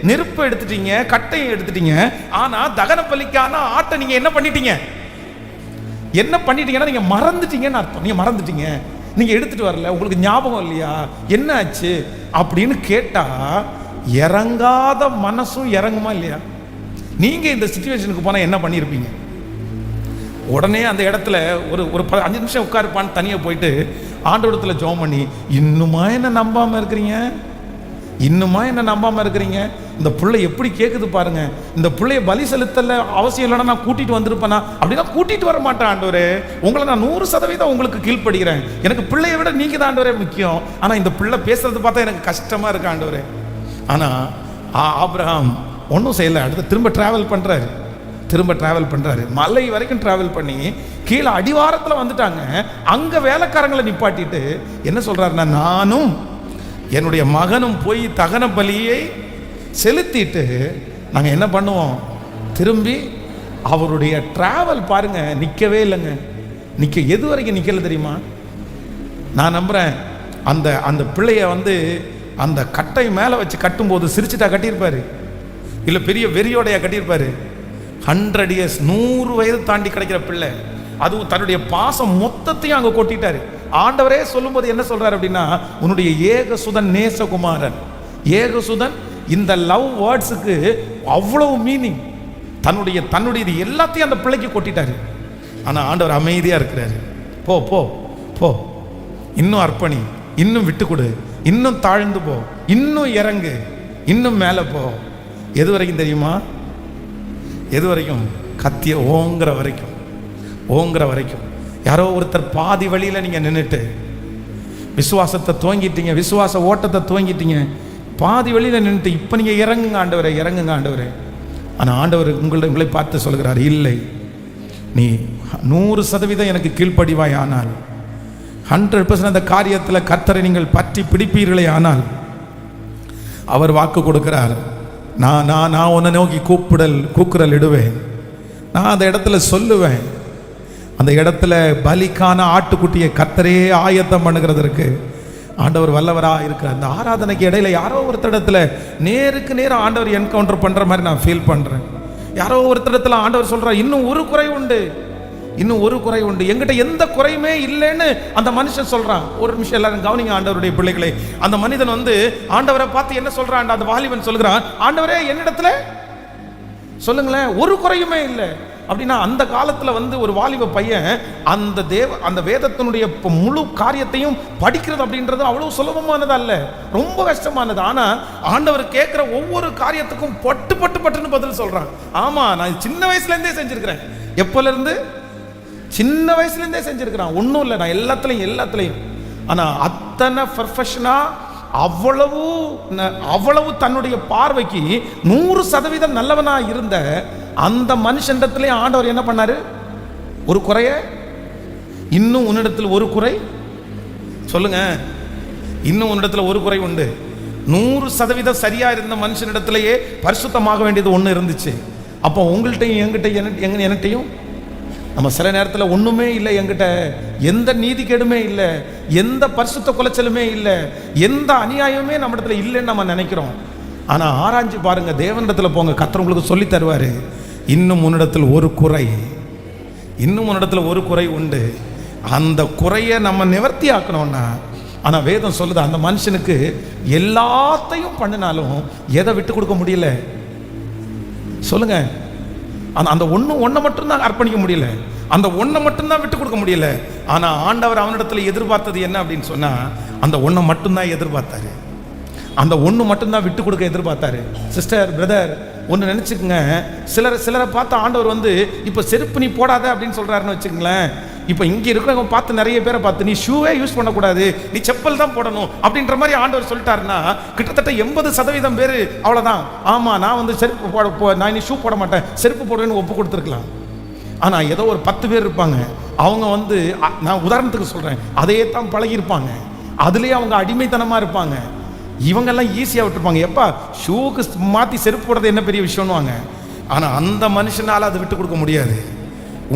நெருப்பை எடுத்துட்டீங்க, கட்டையை எடுத்துட்டீங்க, ஆனா தகன பலிக்கான ஆட்டை நீங்க என்ன பண்ணிட்டீங்க? என்ன பண்ணிட்டீங்கன்னா நீங்க மறந்துட்டீங்கன்னு அர்த்தம். நீங்க மறந்துட்டீங்க, நீங்க எடுத்துட்டு வரல, உங்களுக்கு ஞாபகம் இல்லையா, என்ன ஆச்சு அப்படின்னு கேட்டா, இறங்காத மனசும் இறங்குமா இல்லையா? நீங்க இந்த சிச்சுவேஷனுக்கு போனா என்ன பண்ணியிருப்பீங்க? உடனே அந்த இடத்துல ஒரு 5 நிமிஷம் உட்காருப்பான்னு தனியாக போயிட்டு ஆண்டவரிடத்துல ஜெபம் பண்ணி, இன்னுமா என்ன நம்பாம இருக்கிறீங்க? இன்னுமா என்ன நம்பாம இருக்கிறீங்க? இந்த பிள்ளை எப்படி கேட்குது பாருங்க. இந்த பிள்ளைய பலி செலுத்தல அவசியம் இல்லைன்னா நான் கூட்டிட்டு வந்திருப்பேனா? அப்படின்னா கூட்டிட்டு வர மாட்டேன் ஆண்டவரே. உங்களை நான் 100% உங்களுக்கு கீழ்ப்படுகிறேன். எனக்கு பிள்ளையை விட நீங்க தான் ஆண்டவரே முக்கியம். ஆனா இந்த பிள்ளை பேசுறது பார்த்தா எனக்கு கஷ்டமா இருக்கு ஆண்டவரே. ஆனா ஆபிரகாம் ஒன்றும் செய்யல. அடுத்து திரும்ப டிராவல் பண்றாரு. மலை வரைக்கும் டிராவல் பண்ணி கீழே அடிவாரத்தில் வந்துட்டாங்க. அங்க வேலைக்காரங்களை நிப்பாட்டிட்டு என்ன சொல்றாருன்னா, நானும் என்னுடைய மகனும் போய் தகன பலியை செலுத்திட்டு நாங்க என்ன பண்ணுவோம்? திரும்பி அவருடைய டிராவல் பாருங்க, நிக்கவே இல்லைங்க. எது வரைக்கும் நிக்கல தெரியுமா? நான் நம்புறேன் அந்த பிள்ளைய அந்த கட்டை மேல வச்சு கட்டும்போது சிரிச்சுட்டா கட்டியிருப்பாரு, இல்ல பெரிய வெறியோடைய கட்டியிருப்பாரு. 100 இயர்ஸ், 100 வயது தாண்டி கிடைக்கிற பிள்ளை, அதுவும் தன்னுடைய பாசம் மொத்தத்தையும் அங்க கொட்டிட்டாரு. ஆண்டவரே சொல்லும்போது என்ன சொல்றாரு அப்படின்னா, உன்னுடைய ஏகசுதன் நேசகுமாரன். ஏகசுதன், இந்த லவ் வேர்ட்ஸுக்கு அவ்வளவு மீனிங். தன்னுடைய எல்லாத்தையும் அந்த பிள்ளைக்கு கொட்டிட்டாரு. ஆனா ஆண்டவர் அமைதியா இருக்கிறாரு. போ போ போ, இன்னும் அர்ப்பணி, இன்னும் விட்டு கொடு, இன்னும் தாழ்ந்து போ, இன்னும் இறங்கு, இன்னும் மேல போ. எது வரைக்கும் தெரியுமா? எது வரைக்கும்? கத்திய ஓங்குற வரைக்கும். யாரோ ஒருத்தர் பாதி வழியில நீங்க நின்றுட்டு விசுவாசத்தை துவங்கிட்டீங்க, விசுவாச ஓட்டத்தை துவங்கிட்டீங்க, பாதி வழியில நின்றுட்டு இப்ப நீங்க இறங்குங்க ஆண்டவரே. ஆனா ஆண்டவர் உங்களை பார்த்து சொல்கிறார், இல்லை, நீ 100% எனக்கு கீழ்ப்படிவாய் ஆனால், 100% அந்த காரியத்தில் கர்த்தரை நீங்கள் பற்றி பிடிப்பீர்களே ஆனால், அவர் வாக்கு கொடுக்கிறார், நான் உன்னை நோக்கி கூக்குரல் இடுவேன். நான் அந்த இடத்துல சொல்லுவேன். அந்த இடத்துல பலிக்கான ஆட்டுக்குட்டியை கர்த்தரே ஆயத்தம் பண்ணுகிறதற்கு ஆண்டவர் வல்லவராக இருக்கிறார். அந்த ஆராதனைக்கு இடையில யாரோ ஒருத்தடத்துல நேருக்கு நேரம் ஆண்டவர் என்கவுண்டர் பண்ற மாதிரி நான் ஃபீல் பண்றேன். யாரோ ஒருத்தடத்துல ஆண்டவர் சொல்றார், இன்னும் ஒரு குறை உண்டு, இன்னும் ஒரு குறை உண்டு, என்கிட்ட எந்த குறையுமே இல்லைன்னு அந்த மனுஷன் சொல்றான். ஒரு நிமிஷம் எல்லாரும் கவனிங்க ஆண்டவருடைய பிள்ளைகளை. அந்த மனிதன் வந்து ஆண்டவரை பார்த்து என்ன சொல்றான்? அந்த வாலிபன் சொல்கிறான், ஆண்டவரே என்னிடத்துல சொல்லுங்களேன் ஒரு குறையுமே இல்லை அப்படின்னா. அந்த காலத்துல வந்து ஒரு வாலிப பையன் அந்த வேதத்தினுடைய முழு காரியத்தையும் படிக்கிறது அப்படின்றது அவ்வளவு சுலபமானது அல்ல, ரொம்ப கஷ்டமானது. ஆனா ஆண்டவர் கேட்கிற ஒவ்வொரு காரியத்துக்கும் பட்டுன்னு பதில் சொல்றான். ஆமா, நான் சின்ன வயசுல இருந்தே செஞ்சிருக்கிறேன். எப்பல இருந்து? சின்ன வயசுல இருந்தே செஞ்சிருக்கிறான். ஒன்றும் இல்லை, நான் எல்லாத்துலையும். ஆனா அத்தனை பர்ஃபெக்ஷனா அவ்வளவு தன்னுடைய பார்வைக்கு 100% நல்லவனா இருந்த அந்த மனுஷனிடத்திலே ஆண்டவர் என்ன பண்ணாரு? ஒரு குறைய, இன்னும் உன்னிடத்தில் ஒரு குறை சொல்லுங்க, இன்னும் உன்னிடத்தில் ஒரு குறை உண்டு. 100% சரியா இருந்த மனுஷனிடத்திலேயே பரிசுத்தமாக வேண்டியது ஒன்று இருந்துச்சு. அப்போ உங்கள்கிட்டையும் என்கிட்டையும் நம்ம சில நேரத்தில் ஒன்றுமே இல்லை, என்கிட்ட எந்த நீதிகேடுமே இல்லை, எந்த பரிசுத்த குலைச்சலுமே இல்லை, எந்த அநியாயமே நம்ம இடத்துல இல்லைன்னு நம்ம நினைக்கிறோம். ஆனால் ஆராய்ஞ்சு பாருங்க, தேவனிடத்தில் போங்க, கர்த்தர் உங்களுக்கு சொல்லி தருவார். இன்னும் உன்னிடத்தில் ஒரு குறை, இன்னும் உன்னிடத்தில் ஒரு குறை உண்டு. அந்த குறையை நம்ம நிவர்த்தி ஆக்கணும்னா, ஆனால் வேதம் சொல்லுது அந்த மனுஷனுக்கு எல்லாத்தையும் பண்ணினாலும் எதை விட்டு கொடுக்க முடியல சொல்லுங்க? அந்த ஒன்றை மட்டும்தான் அர்ப்பணிக்க முடியல, அந்த ஒன்றை மட்டும்தான் விட்டு கொடுக்க முடியல. ஆனால் ஆண்டவர் அவனிடத்தில் எதிர்பார்த்தது என்ன அப்படின்னு சொன்னால், அந்த ஒன்றை மட்டும்தான் எதிர்பார்த்தாரு, அந்த ஒன்று மட்டும்தான் விட்டு கொடுக்க எதிர்பார்த்தாரு. சிஸ்டர், பிரதர், ஒன்று நினச்சிக்கோங்க, சிலரை பார்த்து ஆண்டவர் வந்து இப்போ செருப்பு நீ போடாத அப்படின்னு சொல்கிறாருன்னு வச்சுக்கங்களேன். இப்போ இங்கே இருக்கிறவங்க பார்த்து நிறைய பேரை பார்த்து நீ ஷூவே யூஸ் பண்ணக்கூடாது, நீ செப்பல் தான் போடணும் அப்படின்ற மாதிரி ஆண்டவர் சொல்லிட்டாருன்னா கிட்டத்தட்ட 80% பேர் அவ்வளோதான். ஆமாம், நான் வந்து செருப்பு நான் நீ ஷூ போட மாட்டேன், செருப்பு போடுவேன்னு ஒப்பு கொடுத்துருக்கலாம். ஆனால் ஏதோ ஒரு 10 பேர் இருப்பாங்க, அவங்க வந்து நான் உதாரணத்துக்கு சொல்கிறேன், அதையே தான் பழகியிருப்பாங்க, அதுலேயே அவங்க அடிமைத்தனமாக இருப்பாங்க. இவங்கெல்லாம் ஈஸியாக விட்டுருப்பாங்க. எப்பா ஷூக்கு மாற்றி செருப்பு போடுறது என்ன பெரிய விஷயம்னுவாங்க. ஆனால் அந்த மனுஷனால் அதை விட்டு கொடுக்க முடியாது.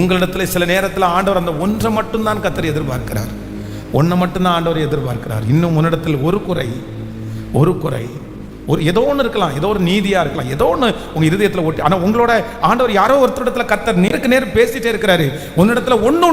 உங்களிடத்தில் சில நேரத்தில் ஆண்டவர் அந்த ஒன்றை மட்டும்தான் கர்த்தர் எதிர்பார்க்கிறார், ஒன்றை மட்டும்தான் ஆண்டவர் எதிர்பார்க்கிறார். இன்னும் உன்னிடத்தில் ஒரு குறை ஏதோ ஒன்று இருக்கலாம், ஏதோ ஒரு நீதியாக இருக்கலாம், ஏதோ ஒன்று உங்கள் இருதயத்தில் ஒட்டி. ஆனால் உங்களோட ஆண்டவர் யாரோ ஒருத்தரிடத்தில் கர்த்தர் நேருக்கு நேர் பேசிட்டே இருக்கிறாரு. உன்னிடத்தில் ஒன்று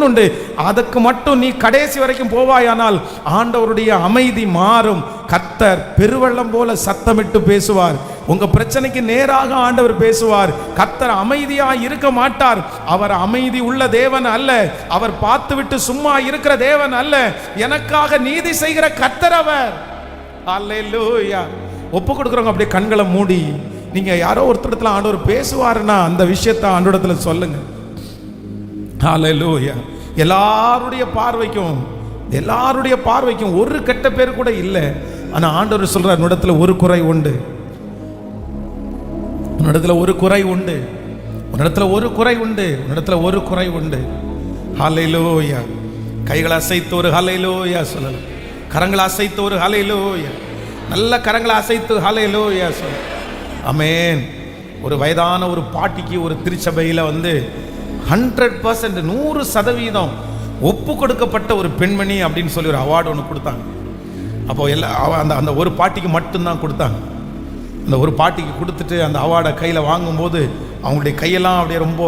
உண்டு, அதுக்கு மட்டும் நீ கடைசி வரைக்கும் போவாயானால் ஆண்டவருடைய அமைதி மாறும். கர்த்தர் பெருவெள்ளம் போல சத்தமிட்டு பேசுவார். உங்க பிரச்சனைக்கு நேராக ஆண்டவர் பேசுவார். கர்த்தர் அமைதியாக இருக்க மாட்டார். அவர் அமைதி உள்ள தேவன் அல்ல, அவர் பார்த்துவிட்டு சும்மா இருக்கிற தேவன் அல்ல, எனக்காக நீதி செய்கிற கர்த்தர் அவர். அல்லேலூயா. ஒப்பு கொடுக்குறவங்க அப்படியே கண்களை மூடி, நீங்க யாரோ ஒருத்தரத்துல ஆண்டவர் பேசுவாருன்னா அந்த விஷயத்தை ஆண்டவரத்துல சொல்லுங்க. அல்லேலூயா. எல்லாருடைய பார்வைக்கும் ஒரு கெட்ட பேர் கூட இல்லை. ஆனா ஆண்டவர் சொல்றார், உன்னிடத்துல ஒரு குறை உண்டு, உன்னிடத்துல ஒரு குறை உண்டு. ஹல்லேலூயா. கைகளை அசைத்து ஒரு ஹல்லேலூயா சொல்லலாம். கரங்களை அசைத்து ஒரு ஹல்லேலூயா, நல்ல கரங்களை அசைத்து ஹல்லேலூயா சொல்ல. ஆமென். ஒரு வயதான ஒரு பாட்டிக்கு ஒரு திருச்சபையில் வந்து 100% 100% ஒப்பு கொடுக்கப்பட்ட ஒரு பெண்மணி அப்படின்னு சொல்லி ஒரு அவார்டு ஒன்று கொடுத்தாங்க. அப்போ அந்த ஒரு பாட்டிக்கு மட்டும்தான் கொடுத்தாங்க. அந்த ஒரு பாட்டிக்கு கொடுத்துட்டு அந்த அவார்டை கையில் வாங்கும்போது அவங்களுடைய கையெல்லாம் அப்படியே ரொம்ப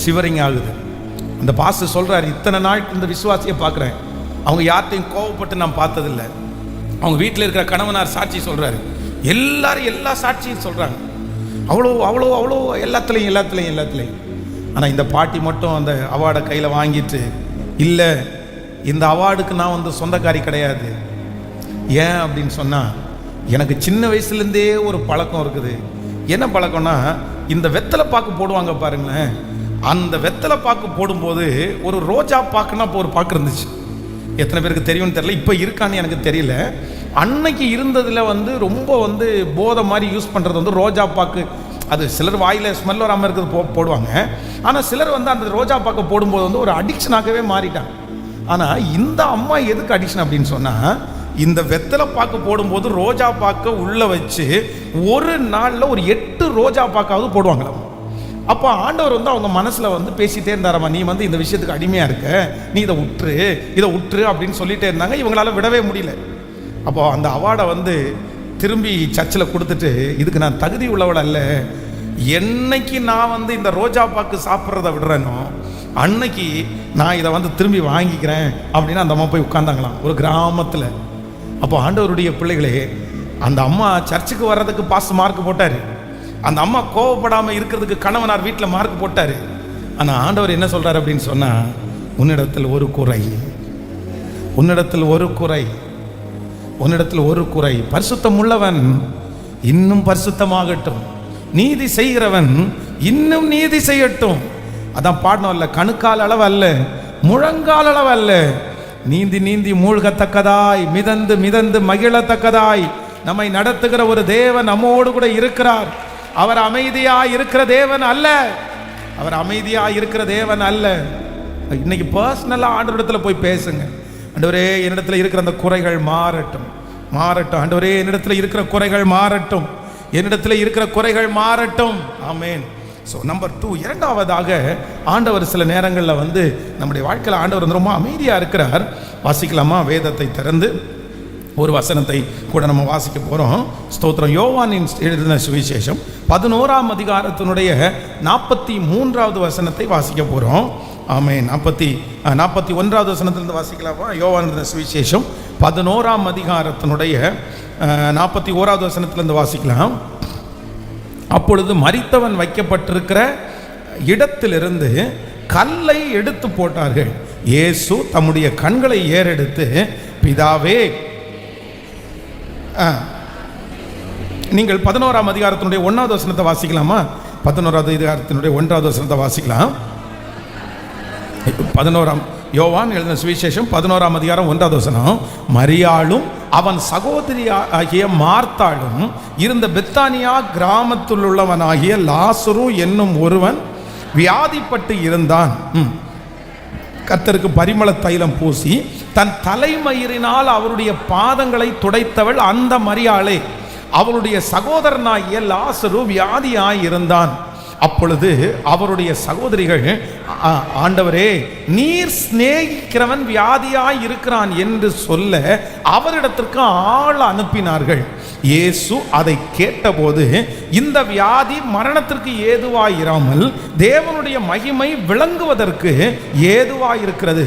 சிவரிங் ஆகுது. அந்த பாஸ்டர் சொல்கிறார், இத்தனை நாள் இந்த விசுவாசியை பார்க்குறேன், அவங்க யார்கிட்டையும் கோவப்பட்டு நான் பார்த்ததில்லை. அவங்க வீட்டில் இருக்கிற கணவனார் சாட்சி சொல்கிறாரு, எல்லாரும் எல்லா சாட்சியும் சொல்கிறாங்க, அவ்வளோ எல்லாத்துலேயும். ஆனால் இந்த பாட்டி மட்டும் அந்த அவார்டை கையில் வாங்கிட்டு, இல்லை இந்த அவார்டுக்கு நான் வந்து சொந்தக்காரி கிடையாது. ஏன் அப்படின்னு சொன்னால், எனக்கு சின்ன வயசுலேருந்தே ஒரு பழக்கம் இருக்குது. என்ன பழக்கம்னா, இந்த வெத்தலை பாக்கு போடுவாங்க பாருங்களேன், அந்த வெத்தலை பாக்கு போடும்போது ஒரு ரோஜா பாக்குன்னா இப்போ ஒரு பாக்கு இருந்துச்சு. எத்தனை பேருக்கு தெரியும்னு தெரியல, இப்போ இருக்கான்னு எனக்கு தெரியல. அன்னைக்கு இருந்ததில் வந்து ரொம்ப வந்து போதை மாதிரி யூஸ் பண்ணுறது வந்து ரோஜா பாக்கு. அது சிலர் வாயில் ஸ்மெல் வராமல் இருக்கிறது போடுவாங்க. ஆனால் சிலர் வந்து அந்த ரோஜா பாக்கு போடும்போது வந்து ஒரு அடிக்ஷனாகவே மாறிட்டாங்க. ஆனால் இந்த அம்மா எதுக்கு அடிக்ஷன் அப்படின்னு சொன்னால், இந்த வெத்தலை பாக்கு போடும்போது ரோஜா பாக்க உள்ள வச்சு ஒரு நாளில் ஒரு 8 ரோஜா பாக்காவது போடுவாங்களாம். அப்போ ஆண்டவர் வந்து அவங்க மனசில் வந்து பேசிகிட்டே இருந்தாரம்மா, நீ வந்து இந்த விஷயத்துக்கு அடிமையாக இருக்க, நீ இதை உற்று அப்படின்னு சொல்லிகிட்டே இருந்தாங்க. இவங்களால விடவே முடியல. அப்போ அந்த அவார்டை வந்து திரும்பி சர்ச்சில் கொடுத்துட்டு, இதுக்கு நான் தகுதி உள்ளவள் அல்ல, என்னைக்கு நான் வந்து இந்த ரோஜா பாக்கு சாப்பிட்றத விடுறேனோ அன்னைக்கு நான் இதை வந்து திரும்பி வாங்கிக்கிறேன் அப்படின்னு அந்த அம்மா போய் உட்கார்ந்தாங்களாம் ஒரு கிராமத்தில். அப்போ ஆண்டவருடைய பிள்ளைகளே, அந்த அம்மா சர்ச்சுக்கு வர்றதுக்கு பாஸ் மார்க் போட்டார். அந்த அம்மா கோவப்படாமல் இருக்கிறதுக்கு கணவனார் வீட்டில் மார்க் போட்டார். ஆனால் ஆண்டவர் என்ன சொல்கிறார் அப்படின்னு சொன்னால், உன்னிடத்தில் ஒரு குறை, உன்னிடத்தில் ஒரு குறை, பரிசுத்தம் உள்ளவன் இன்னும் பரிசுத்தமாகட்டும், நீதி செய்கிறவன் இன்னும் நீதி செய்யட்டும். அதான் பாடணும் அல்ல, கணுக்கால் அளவு அல்ல, முழங்கால் அளவு அல்ல, நீந்தி நீந்தி மூழ்கத்தக்கதாய், மிதந்து மிதந்து மகிழத்தக்கதாய் நம்மை நடத்துகிற ஒரு தேவன் நம்மோடு கூட இருக்கிறார். அவர் அமைதியாக இருக்கிற தேவன் அல்ல. இன்னைக்கு பர்சனலாக ஆண்டவரிடத்தில் போய் பேசுங்க. ஆண்டவரே, என்னிடத்தில் இருக்கிற அந்த குறைகள் மாறட்டும். ஆண்டவரே, என்னிடத்தில் இருக்கிற குறைகள் மாறட்டும். ஆமென். ஸோ நம்பர் 2, இரண்டாவதாக ஆண்டவர் சில நேரங்களில் வந்து நம்முடைய வாழ்க்கையில் ஆண்டவர் வந்து ரொம்ப அமைதியாக இருக்கிறார். வாசிக்கலாமா? வேதத்தை திறந்து ஒரு வசனத்தை கூட நம்ம வாசிக்க போகிறோம். ஸ்தோத்திரம். யோவானின் எழுதின சுவிசேஷம் 11ஆம் அதிகாரத்தினுடைய 43வது வசனத்தை வாசிக்க போகிறோம். ஆமென். 41வது வசனத்திலிருந்து வாசிக்கலாமா? யோவான் சுவிசேஷம் 11ஆம் அதிகாரத்தினுடைய 41வது வசனத்திலிருந்து வாசிக்கலாம். அப்பொழுது மரித்தவன் வைக்கப்பட்டிருக்கிற இடத்திலிருந்து கல்லை எடுத்து போட்டார்கள். இயேசு தம்முடைய கண்களை ஏறெடுத்து, பிதாவே, நீங்கள் 11ஆம் அதிகாரத்தினுடைய 1வது வசனத்தை வாசிக்கலாமா? 11ஆவது அதிகாரத்தினுடைய 1வது வசனத்தை வாசிக்கலாம். 11ஆம் யோவான் எழுதின சுவிசேஷம் 11ஆம் அதிகாரம் 1வது வசனம். மரியாளும் அவன் சகோதரி ஆகிய மார்த்தாளும் இருந்த பெத்தானியா கிராமத்தில் உள்ளவனாகிய லாசரு என்னும் ஒருவன் வியாதிப்பட்டு இருந்தான். கர்த்தருக்கு பரிமள தைலம் பூசி தன் தலைமயிரினால் அவருடைய பாதங்களை துடைத்தவள் அந்த மரியாளே. அவருடைய சகோதரனாகிய லாசரு வியாதியாய் இருந்தான். அப்பொழுது அவருடைய சகோதரிகள், ஆண்டவரே, நீர் சிநேகிக்கிறவன் வியாதியாய் இருக்கிறான் என்று சொல்ல அவரிடத்திற்கு ஆள் அனுப்பினார்கள். இயேசு அதை கேட்டபோது, இந்த வியாதி மரணத்திற்கு ஏதுவாயிராமல் தேவனுடைய மகிமை விளங்குவதற்கு ஏதுவாயிருக்கிறது,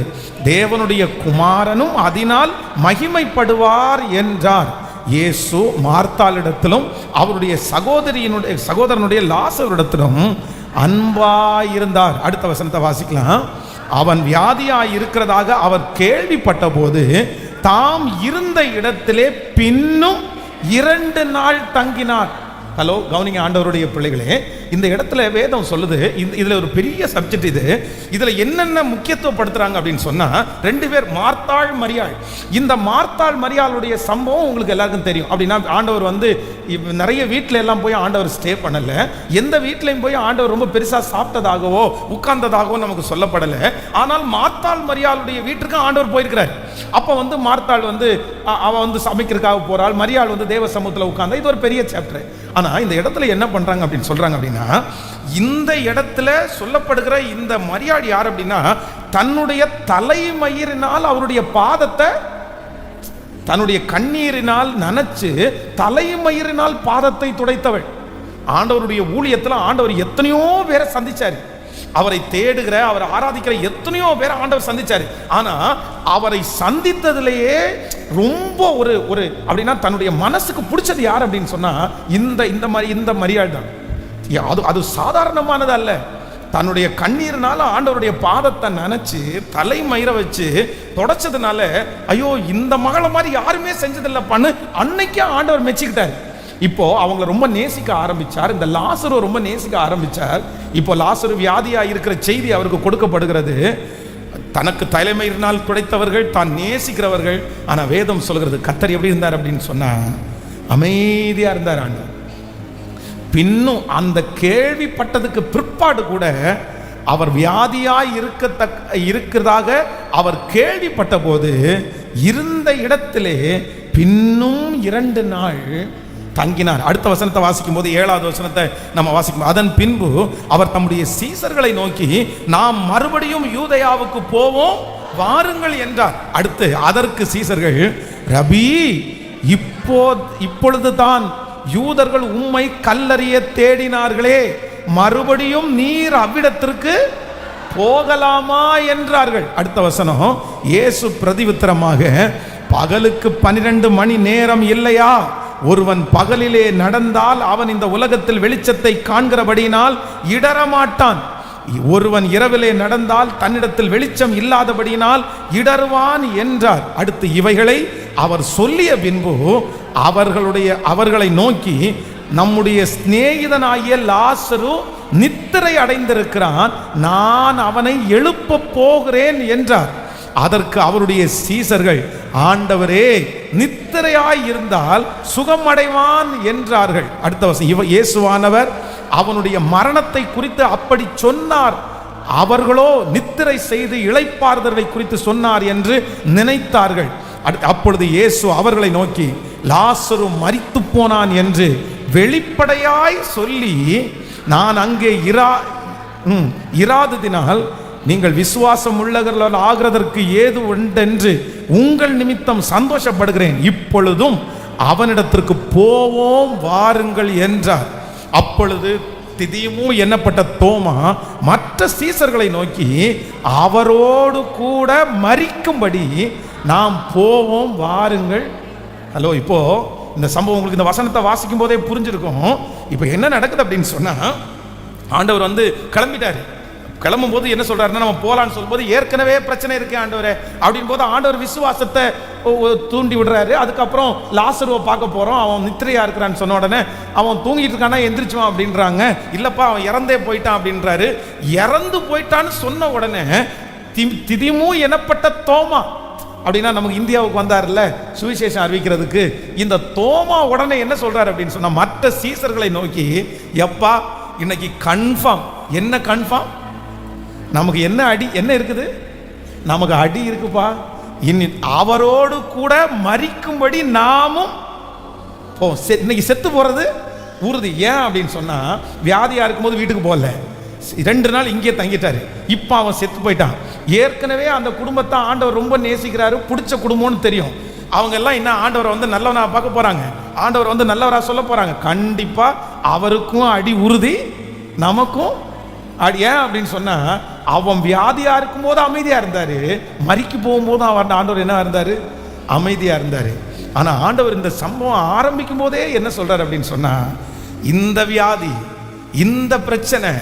தேவனுடைய குமாரனும் அதனால் மகிமைப்படுவார் என்றார். இயேசு மார்த்தாளிடத்திலும் அவருடைய சகோதரனுடைய லாசருடத்திலும் அன்பாயிருந்தார். அடுத்த வசனத்தை வாசிக்கலாம். அவன் வியாதியாய் இருக்கிறதாக அவர் கேள்விப்பட்ட போது தாம் இருந்த இடத்திலே பின்னும் 2 நாள் தங்கினார். ஹலோ, கவனிங்க ஆண்டவருடைய பிள்ளைகளே, இந்த இடத்துல வேதம் சொல்லுது, இதுல ஒரு பெரிய சப்ஜெக்ட் இது. இதுல என்னென்ன முக்கியத்துவப்படுத்துறாங்க அப்படின்னு சொன்னா, 2 பேர், மார்த்தாள் மரியாள். இந்த மார்த்தாள் மரியாளுடைய சம்பவம் உங்களுக்கு எல்லாருக்கும் தெரியும். அப்படின்னா ஆண்டவர் வந்து நிறைய வீட்டில எல்லாம் போய் ஆண்டவர் ஸ்டே பண்ணல. எந்த வீட்லையும் போய் ஆண்டவர் ரொம்ப பெருசா சாப்பிட்டதாகவோ உட்கார்ந்ததாகவோ நமக்கு சொல்லப்படல. ஆனால் மார்த்தாள் மரியாளுடைய வீட்டுக்கு ஆண்டவர் போயிருக்கிறார். அப்ப வந்து மார்த்தாள் வந்து அவ வந்து சமைக்கிறதுக்காக போறாள், மரியாள் வந்து தேவ சமூகத்தில் உட்கார்ந்தா. இது ஒரு பெரிய சாப்டர். ஆனா இந்த இடத்துல என்ன பண்றாங்க அப்படின்னு சொல்றாங்க அப்படின்னா, இந்த இடத்துல சொல்லப்படுகிற இந்த மரியாள் யார் அப்படின்னா, தன்னுடைய தலைமயிரினால் அவருடைய பாதத்தை தன்னுடைய கண்ணீரினால் நனைச்சு தலைமயிரினால் பாதத்தை துடைத்தவள். ஆண்டவருடைய ஊழியத்துல ஆண்டவர் எத்தனையோ பேரை சந்திச்சாரு. அவரை தேடுகிற, அவரை ஆராதிக்கிற எத்தனையோ பேரை ஆண்டவர் சந்திச்சாரு. ஆனா அவரை சந்தித்ததிலேயே ரொம்ப ஒரு அப்படின்னா தன்னுடைய மனசுக்கு பிடிச்சது யார் அப்படின்னு சொன்னா, இந்த மரியாள் தான். அது சாதாரணமானது அல்ல. தன்னுடைய கண்ணீர்னால ஆண்டவருடைய பாதத்தை நனைச்சு தலைமயிரை வச்சு தொடச்சதுனால, ஐயோ, இந்த மகளை மாதிரி யாருமே செஞ்சதில்லைப்பான்னு அன்னைக்கே ஆண்டவர் மெச்சிக்கிட்டார். இப்போ அவங்கள ரொம்ப நேசிக்க ஆரம்பிச்சார். இந்த லாசரு ரொம்ப நேசிக்க ஆரம்பிச்சார். இப்போ லாசரு வியாதியா இருக்கிற செய்தி அவருக்கு கொடுக்கப்படுகிறது. தனக்கு தலைமையினால் துடைத்தவர்கள், தான் நேசிக்கிறவர்கள். ஆனா வேதம் சொல்கிறது, கர்த்தர் எப்படி இருந்தார் அப்படின்னு சொன்னா, அமைதியா இருந்தார் ஆண்டவர். பின்னும் அந்த கேள்விப்பட்டதுக்கு பிற்பாடு கூட அவர் வியாதியாய் இருக்கிறதாக அவர் கேள்விப்பட்ட போது இருந்த இடத்திலே பின்னும் 2 நாள் தங்கினார். அடுத்த வசனத்தை வாசிக்கும் போது 7வது வசனத்தை நம்ம வாசிக்கும். அதன் பின்பு அவர் தம்முடைய சீசர்களை நோக்கி, நாம் மறுபடியும் யூதேயாவுக்கு போவோம் வாருங்கள் என்றார். அடுத்து அதற்கு சீசர்கள், ரபி, இப்பொழுதுதான் யூதர்கள் உம்மை கல்லறிய தேடினார்களே, மறுபடியும் நீர் அவ்விடத்திற்கு போகலாமா என்றார்கள். அடுத்த வசனம், இயேசு பிரதியுத்தரமாக, பகலுக்கு 12 மணி நேரம் இல்லையா? ஒருவன் பகலிலே நடந்தால் அவன் இந்த உலகத்தில் வெளிச்சத்தை காண்கிறபடியினால் இடரமாட்டான். ஒருவன் இரவிலே நடந்தால் தன்னிடத்தில் வெளிச்சம் இல்லாதபடியினால் இடருவான் என்றார். அடுத்து இவைகளை அவர் சொல்லிய பின்பு அவர்களை நோக்கி, நம்முடைய சிநேகிதனாகிய லாசரு நித்திரை அடைந்திருக்கிறான், நான் அவனை எழுப்ப போகிறேன் என்றார். அதற்கு அவருடைய சீசர்கள், ஆண்டவரே, நித்திரையாய் இருந்தால் சுகம் அடைவான் என்றார்கள். அடுத்த வசனம், இயேசுவானவர் அவனுடைய மரணத்தை குறித்து அப்படி சொன்னார், அவர்களோ நித்திரை செய்து இளைப்பாறுதலை குறித்து சொன்னார் என்று நினைத்தார்கள். அப்பொழுது இயேசு அவர்களை நோக்கி, லாசரு மரித்து போனான் என்று வெளிப்படையாய் சொல்லி, நான் அங்கே இராததினால் நீங்கள் விசுவாசம் உள்ளவர்கள் ஆகிறதற்கு ஏது உண்டென்று உங்கள் நிமித்தம் சந்தோஷப்படுகிறேன். இப்பொழுதும் அவனிடத்திற்கு போவோம் வாருங்கள் என்றார். அப்பொழுது திதிமு எண்ணப்பட்ட தோமா மற்ற சீசர்களை நோக்கி, அவரோடு கூட மரிக்கும்படி நாம் போவோம் வாருங்கள். ஹலோ, இப்போ இந்த சம்பவம் உங்களுக்கு இந்த வசனத்தை வாசிக்கும் போதே புரிஞ்சிருக்கும். இப்போ என்ன நடக்குது அப்படின்னு சொன்னா, ஆண்டவர் கிளம்பிட்டாரு. கிளம்பும் போது என்ன சொல்றாருன்னா, நம்ம போலான்னு சொல்லும்போது ஏற்கனவே பிரச்சனை இருக்கு ஆண்டவரே அப்படின் போது ஆண்டவர் விசுவாசத்தை தூண்டி விடுறாரு. அதுக்கப்புறம் லாசருவை பார்க்க போறோம், அவன் நித்திரையா இருக்கிறான்னு சொன்ன உடனே, அவன் தூங்கிட்டு இருக்கானா எந்திரிச்சுவான் அப்படின்றாங்க. இல்லப்பா, அவன் இறந்தே போயிட்டான் அப்படின்றாரு. இறந்து போயிட்டான்னு சொன்ன உடனே திதிமு எனப்பட்ட தோமா, அப்படின்னா நமக்கு இந்தியாவுக்கு வந்தார்ல சுவிசேஷம் அறிவிக்கிறதுக்கு, இந்த தோமா உடனே என்ன சொல்றாரு அப்படின்னு சொன்னா, மற்ற சீசர்களை நோக்கி, எப்பா இன்னைக்கு கன்ஃபார்ம். என்ன கன்ஃபார்ம்? நமக்கு என்ன இருக்குது? நமக்கு அடி இருக்குப்பா. அவரோடு கூட மரிக்கும்படி நாமும் இன்னைக்கு செத்து போறது உறுதி. ஏன் அப்படின்னு சொன்னா, வியாதியா இருக்கும்போது வீட்டுக்கு போகல, 2 நாள் இங்கே தங்கிட்டாரு. இப்போ அவன் செத்து போயிட்டான். ஏற்கனவே அந்த குடும்பத்தை ஆண்டவர் ரொம்ப நேசிக்கிறாரு, பிடிச்ச குடும்பம்னு தெரியும். அவங்க எல்லாம் என்ன ஆண்டவரை நல்லவனா பார்க்க போறாங்க, ஆண்டவர் நல்லவரா சொல்ல போறாங்க. கண்டிப்பா அவருக்கும் அடி உறுதி, நமக்கும் அடி. ஏன் அப்படின்னு சொன்னா, அவன் வியாதியா இருக்கும் போது அமைதியா இருந்தாரு, மரிக்கு போகும்போது அவன் ஆண்டவர் என்ன இருந்தாரு? அமைதியா இருந்தாரு. ஆனா ஆண்டவர் இந்த சம்பவம் ஆரம்பிக்கும் போதே என்ன சொல்றாரு அப்படின்னு சொன்னா, இந்த வியாதி, இந்த பிரச்சனை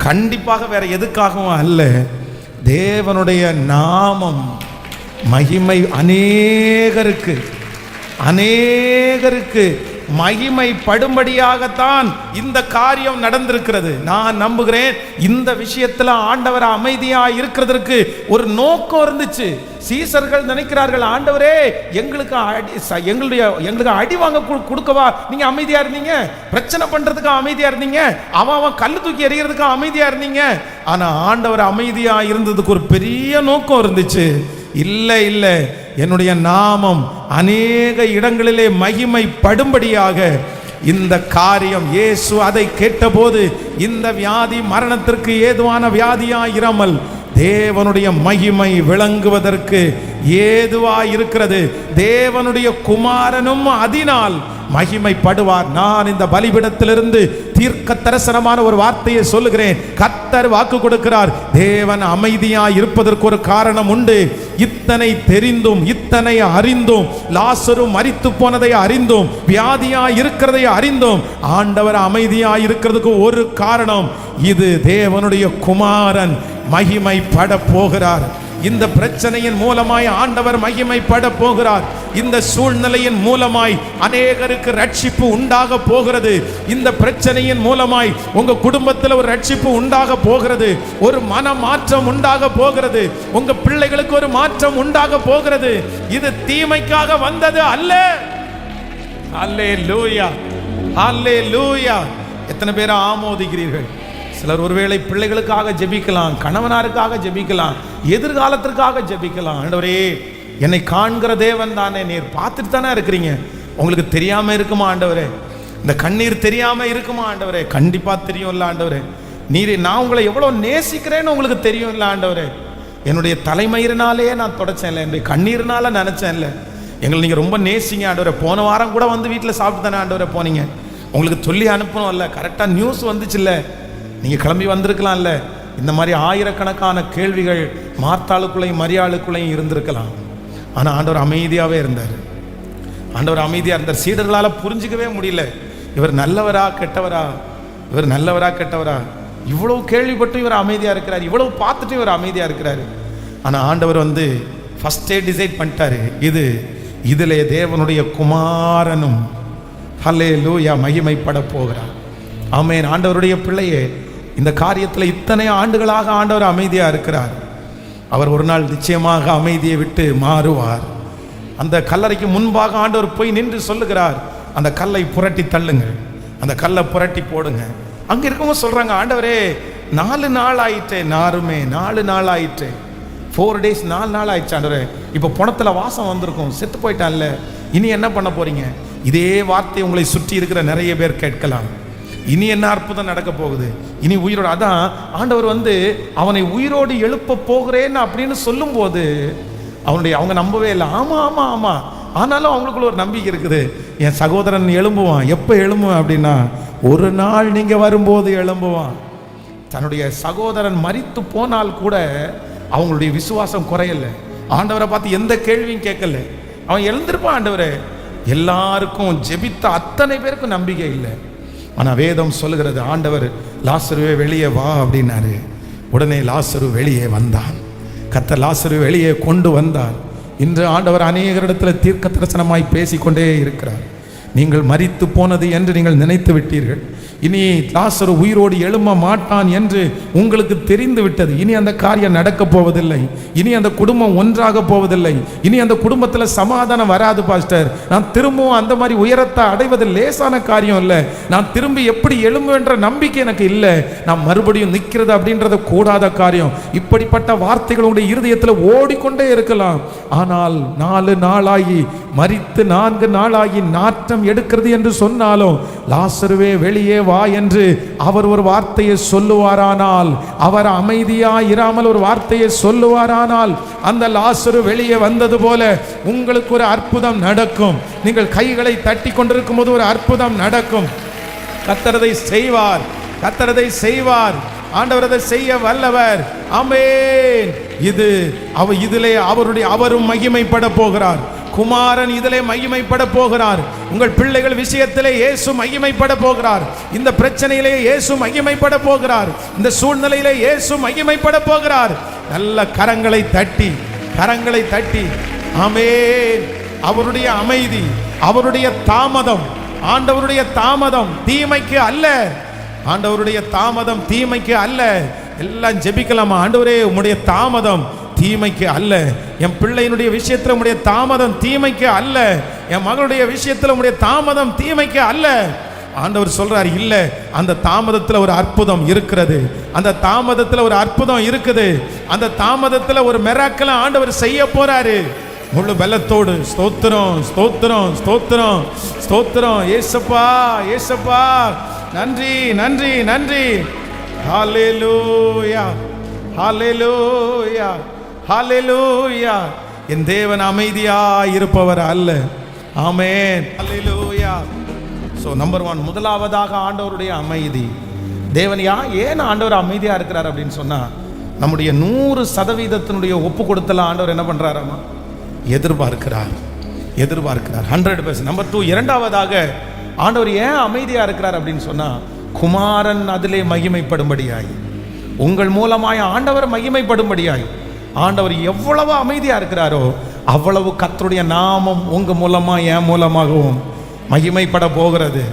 கண்டிப்பாக வேற எதுக்காகவும் அல்ல, தேவனுடைய நாமம் மகிமை அநேகருக்கு மகிமை படும்படியாகத்தான் இந்த காரியம் நடந்திருக்கிறது. நான் நம்புகிறேன் இந்த விஷயத்துல ஆண்டவர் அமைதியா இருக்கிறதுக்கு ஒரு நோக்கம் இருந்துச்சு. சீசர்கள் நினைக்கிறார்கள், ஆண்டவரே எங்களுக்கு அடி வாங்க கொடுக்கவா நீங்க அமைதியா இருந்தீங்க, பிரச்சனை பண்றதுக்கு அமைதியா இருந்தீங்க, அவன் கல்லு தூக்கி எறிகிறதுக்கு அமைதியா இருந்தீங்க. ஆனா ஆண்டவர் அமைதியா இருந்ததுக்கு ஒரு பெரிய நோக்கம் இருந்துச்சு. இல்ல, என்னுடைய நாமம் அநேக இடங்களிலே மகிமை படும்படியாக இந்த காரியம். இயேசு அதை கேட்டபோது, இந்த வியாதி மரணத்திற்கு ஏதுவான வியாதியாயிராமல் தேவனுடைய மகிமை விளங்குவதற்கு ஏதுவாய் இருக்கிறது. தேவனுடைய குமாரனும் அதனால் மகிமைப்படுவார். நான் இந்த பலிபீடத்திலிருந்து தீர்க்க தரிசனமான ஒரு வார்த்தையை சொல்லுகிறேன். கர்த்தர் வாக்கு கொடுக்கிறார், தேவன் அமைதியாய் இருப்பதற்கு ஒரு காரணம் உண்டு. இத்தனை தெரிந்தும் இத்தனை அறிந்தும், லாசரு மரித்து போனதை அறிந்தும், வியாதியாய் இருக்கிறதை அறிந்தும், ஆண்டவர் அமைதியாய் இருக்கிறதுக்கு ஒரு காரணம். இது தேவனுடைய குமாரன் மகிமைப்பட போகிறார். இந்த பிரச்சனையின் மூலமாய் ஆண்டவர் மகிமைப்பட போகிறார். இந்த சூழ்நிலையின் மூலமாய் அநேகருக்கு ரட்சிப்பு உண்டாக போகிறது. இந்த பிரச்சனையின் மூலமாய் உங்க குடும்பத்தில் ஒரு ரட்சிப்பு உண்டாக போகிறது, ஒரு மன மாற்றம் உண்டாக போகிறது, உங்க பிள்ளைகளுக்கு ஒரு மாற்றம் உண்டாக போகிறது. இது தீமைக்காக வந்தது அல்ல. அல்லேலூயா, அல்லேலூயா. எத்தனை பேரை ஆமோதிக்கிறீர்கள்? சிலர் ஒருவேளை பிள்ளைகளுக்காக ஜெபிக்கலாம், கணவனாருக்காக ஜெபிக்கலாம், எதிர்காலத்திற்காக ஜெபிக்கலாம். ஆண்டவரே என்னை காண்கிற தேவன் தானே, நீர் பார்த்துட்டு தானே இருக்கிறீங்க. உங்களுக்கு தெரியாம இருக்குமா ஆண்டவரே? இந்த கண்ணீர் தெரியாம இருக்குமா ஆண்டவரே? கண்டிப்பா தெரியும்ல ஆண்டவரே. நீர் நான் உங்களை எவ்வளவு நேசிக்கிறேன்னு உங்களுக்கு தெரியும்ல ஆண்டவரே. என்னுடைய தலைமயிரினாலே நான் தொடச்சேன்ல, என்னுடைய கண்ணீர்னால நினைச்சேன்ல. எங்களை நீங்க ரொம்ப நேசிங்க ஆண்டவரே. போன வாரம் கூட வந்து வீட்டில் சாப்பிட்டு தானே ஆண்டவரே போனீங்க. உங்களுக்கு சொல்லி அனுப்பணும்ல, கரெக்டா நியூஸ் வந்துச்சுல்ல, நீங்க கிளம்பி வந்திருக்கலாம்ல. இந்த மாதிரி ஆயிரக்கணக்கான கேள்விகள் மார்த்தாளுக்குள்ளையும் மரியாளுக்குள்ளையும் இருந்திருக்கலாம். ஆனா ஆண்டவர் அமைதியாவே இருந்தார். ஆண்டவர் அமைதியா இருந்தார். சீடர்களால் புரிஞ்சிக்கவே முடியல, இவர் நல்லவரா கெட்டவரா, இவர் நல்லவரா கெட்டவரா. இவ்வளவு கேள்விப்பட்டு இவர் அமைதியா இருக்கிறார், இவ்வளவு பார்த்துட்டு இவர் அமைதியா இருக்கிறாரு. ஆனா ஆண்டவர் வந்து ஃபர்ஸ்டே டிசைட் பண்ணிட்டாரு, இதிலே தேவனுடைய குமாரனும் ஹல்லேலூயா மகிமைப்பட போகிறார். ஆமென். ஆண்டவருடைய பிள்ளையே, இந்த காரியத்தில் இத்தனை ஆண்டுகளாக ஆண்டவர் அமைதியா இருக்கிறார். அவர் ஒரு நாள் நிச்சயமாக அமைதியை விட்டு மாறுவார். அந்த கல்லறைக்கு முன்பாக ஆண்டவர் போய் நின்று சொல்லுகிறார், அந்த கல்லை புரட்டி தள்ளுங்கள், அந்த கல்லை புரட்டி போடுங்க. அங்க இருக்கவங்க சொல்றாங்க, ஆண்டவரே 4 நாள் ஆயிட்டே, நாருமே 4 நாள் ஆயிட்டே, 4 days 4 நாள் ஆயிடுச்சு ஆண்டவரே. இப்போ பணத்துல வாசம் வந்திருக்கும், செத்து போயிட்டான்ல, இனி என்ன பண்ண போறீங்க? இதே வார்த்தை உங்களை சுற்றி இருக்கிற நிறைய பேர் கேட்கலாம். இனி என்ன அற்புதம் நடக்க போகுது? இனி உயிரோடு, அதான் ஆண்டவர் வந்து அவனை உயிரோடு எழுப்ப போகிறேன்னு அப்படின்னு சொல்லும் போது அவங்க நம்பவே இல்லை. ஆமா ஆமா ஆமா, ஆனாலும் அவங்களுக்குள்ள ஒரு நம்பிக்கை இருக்குது. என் சகோதரன் எழும்புவான். எப்போ எழும்புவான் அப்படின்னா, ஒரு நாள் நீங்க வரும்போது எழும்புவான். தன்னுடைய சகோதரன் மரித்து போனால் கூட அவங்களுடைய விசுவாசம் குறையல. ஆண்டவரை பார்த்து எந்த கேள்வியும் கேட்கல, அவன் எழுந்திருப்பான். ஆண்டவரே, எல்லாருக்கும் ஜெபித்த அத்தனை பேருக்கும் நம்பிக்கை இல்லை. ஆனா வேதம் சொல்லுகிறது, ஆண்டவர் லாசருவே வெளியே வா அப்படின்னாரு. உடனே லாசரு வெளியே வந்தான். கர்த்தர் லாசரு வெளியே கொண்டு வந்தார். இன்று ஆண்டவர் அநேகரிடத்தில் தீர்க்க தரிசனமாய் பேசிக்கொண்டே இருக்கிறார். நீங்கள் மரித்து போனது என்று நீங்கள் நினைத்து விட்டீர்கள். இனி லாசரு உயிரோடு எழும்ப மாட்டான் என்று உங்களுக்கு தெரிந்து விட்டது. இனி அந்த காரியம் நடக்க போவதில்லை. இனி அந்த குடும்பம் ஒன்றாக போவதில்லை. இனி அந்த குடும்பத்தில் சமாதானம் வராது பாஸ்டர். நான் திரும்பவும் அந்த மாதிரி உயரத்தை அடைவது லேசான காரியம் இல்லை. நான் திரும்பி எப்படி எழும்புன்ற நம்பிக்கை எனக்கு இல்லை. நான் மறுபடியும் நிற்கிறது அப்படின்றது கூடாத காரியம். இப்படிப்பட்ட வார்த்தைகள் உங்களுடைய இருதயத்தில் ஓடிக்கொண்டே இருக்கலாம். ஆனால் 4 நாளாகி மரித்து 4 நாளாகி நாற்றம் எடுக்கிறது என்று சொன்னாலும், லாசருவே வெளியே வா என்று அவர் ஒரு வார்த்தையை சொல்லுவாரானால், அவர் அமைதியா இராமல் ஒரு வார்த்தையை சொல்லுவாரானால், அந்த லாசரு வெளியே வந்தது போல உங்களுக்கு ஒரு அற்புதம் நடக்கும். நீங்கள் கைகளை தட்டி கொண்டிருக்கும் போது ஒரு அற்புதம் நடக்கும். கர்த்தரதை செய்வார், கர்த்தரதை செய்வார். ஆண்டவர் அதை செய்ய வல்லவர். ஆமென். இதிலே அவரும் மகிமைப்பட போகிறார். குமாரன் இதிலே மகிமைப்பட போகிறார். உங்கள் பிள்ளைகள் விஷயத்திலே இயேசு மகிமைப்பட போகிறார். இந்த பிரச்சனையிலே இயேசு மகிமைப்பட போகிறார். இந்த சூழ்நிலையிலே இயேசு மகிமைப்பட போகிறார். நல்ல கரங்களை தட்டி ஆமென். அவருடைய அமைதி, அவருடைய தாமதம், ஆண்டவருடைய தாமதம் தீமைக்கு அல்ல. ஆண்டவருடைய தாமதம் தீமைக்கு அல்ல. எல்லாம் ஜெபிக்கலாமா? ஆண்டவரே, உம்முடைய தாமதம் தீமைக்கு அல்ல. என் பிள்ளையினுடைய விஷயத்தில் உம்முடைய தாமதம் தீமைக்கு அல்ல. என் மகளுடைய விஷயத்தில் உம்முடைய தாமதம் தீமைக்கு அல்ல. ஆண்டவர் சொல்றார், இல்ல, அந்த தாமதத்தில் ஒரு அற்புதம் இருக்கிறது. அந்த தாமதத்தில் ஒரு அற்புதம் இருக்குது. அந்த தாமதத்தில் ஒரு மிராக்கிள் ஆண்டவர் செய்ய போறாரு. முழு பலத்தோடு ஸ்தோத்திரம், ஸ்தோத்திரம், ஸ்தோத்திரம், ஸ்தோத்திரம். ஏசப்பா, ஏசப்பா, நன்றி, நன்றி, நன்றி. ஹல்லேலூயா, ஹல்லேலூயா, ஹல்லேலூயா. என் தேவன் அமைதியா இருப்பவர் அல்ல. ஆமென். ஹல்லேலூயா. ஸோ நம்பர் 1, முதலாவதாக ஆண்டவருடைய அமைதி. தேவன் ஏன் ஆண்டவர் அமைதியா இருக்கிறார் அப்படின்னு சொன்னா, நம்முடைய 100% ஒப்பு கொடுத்தல ஆண்டவர் என்ன பண்றாராமா? எதிர்பார்க்கிறார். 100%. நம்பர் 2, இரண்டாவதாக ஆண்டவர் ஏன் அமைதியா இருக்கிறார் அப்படின்னு சொன்னா, குமாரன் அதிலே மகிமைப்படும்படியாய், உங்கள் மூலமாய் ஆண்டவர் மகிமைப்படும்படியாய். ஆண்டவர் எவ்வளவு அமைதியா இருக்கிறாரோ அவ்வளவு கர்த்தருடைய நாமம் உங்க மூலமா என் மூலமாகவும் மகிமைப்பட போகிறது.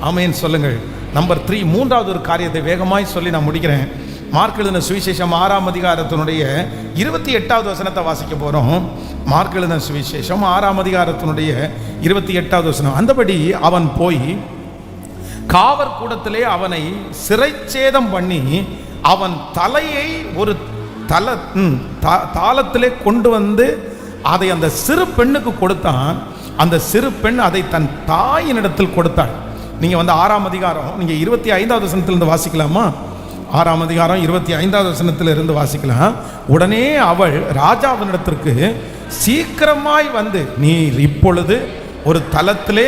ஆமென் சொல்லுங்கள். நம்பர் 3, மூன்றாவது ஒரு காரியத்தை வேகமாய் சொல்லி நான் முடிக்கிறேன். மார்க் எழுதின சுவிசேஷம் 6ஆம் அதிகாரத்தினுடைய 28வது வசனத்தை வாசிக்க போறோம். மார்க் எழுதின சுவிசேஷம் 6ஆம் அதிகாரத்தினுடைய 28வது வசனம். அந்தபடி அவன் போய் காவற்கூடத்திலே அவனை சிறைச்சேதம் பண்ணி அவன் தலையை ஒரு தாளத்திலே கொண்டு வந்து அதை அந்த சிறு பெண்ணுக்கு கொடுத்தான். அந்த சிறு பெண் அதை தன் தாயினிடத்தில் கொடுத்தாள். நீங்கள் 6ஆம் அதிகாரம், நீங்கள் 25வது வசனத்திலிருந்து வாசிக்கலாமா? 6ஆம் அதிகாரம் 25வது வசனத்திலிருந்து வாசிக்கலாம். உடனே அவள் ராஜாவினிடத்திற்கு சீக்கிரமாய் வந்து, நீர் இப்பொழுது ஒரு தலத்திலே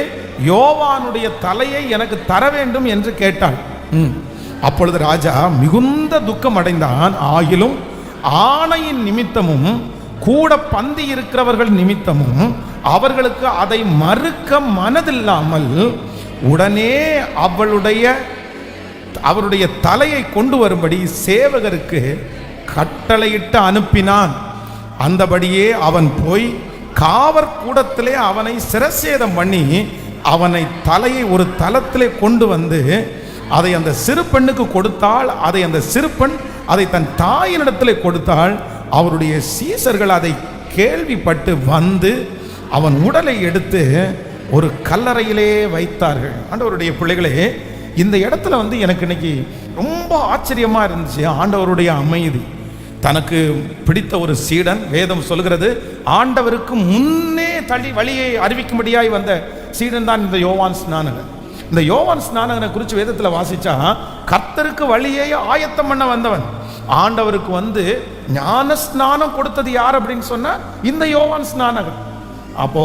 யோவானுடைய தலையை எனக்கு தர வேண்டும் என்று கேட்டாள். அப்பொழுது ராஜா மிகுந்த துக்கம் அடைந்தான். ஆகிலும் ஆணையின் நிமித்தமும் கூட பந்தி இருக்கிறவர்கள் நிமித்தமும் அவர்களுக்கு அதை மறுக்க மனதில்லாமல் உடனே அவருடைய தலையை கொண்டு வரும்படி சேவகருக்கு கட்டளையிட்டு அனுப்பினான். அந்தபடியே அவன் போய் காவற்கூடத்திலே அவனை சிரசேதம் பண்ணி அவனை தலையை ஒரு தலத்திலே கொண்டு வந்து அதை அந்த சிறு பெண்ணுக்கு கொடுத்தாள். அதை அந்த சிறு பெண் அதை தன் தாயினிடத்திலே கொடுத்தாள். அவருடைய சீசர்கள் அதை கேள்விப்பட்டு வந்து அவன் உடலை எடுத்து ஒரு கல்லறையிலே வைத்தார்கள். ஆண்டவருடைய பிள்ளைகளே, இந்த இடத்துல எனக்கு இன்னைக்கு ரொம்ப ஆச்சரியமா இருந்துச்சு. ஆண்டவருடைய அமைதி. தனக்கு பிடித்த ஒரு சீடன், வேதம் சொல்கிறது, ஆண்டவருக்கு முன்னே தள்ளி வழியை அறிவிக்கும்படியாய் வந்த சீடன் தான் இந்த யோவான் ஸ்நானகன். இந்த யோவான் ஸ்நானகனை குறித்து வேதத்தில் வாசிச்சா, கர்த்தருக்கு வழியை ஆயத்தம் பண்ண வந்தவன். ஆண்டவருக்கு ஞான ஸ்நானம் கொடுத்தது யார் அப்படின்னு சொன்னா இந்த யோவான் ஸ்நானகன். அப்போ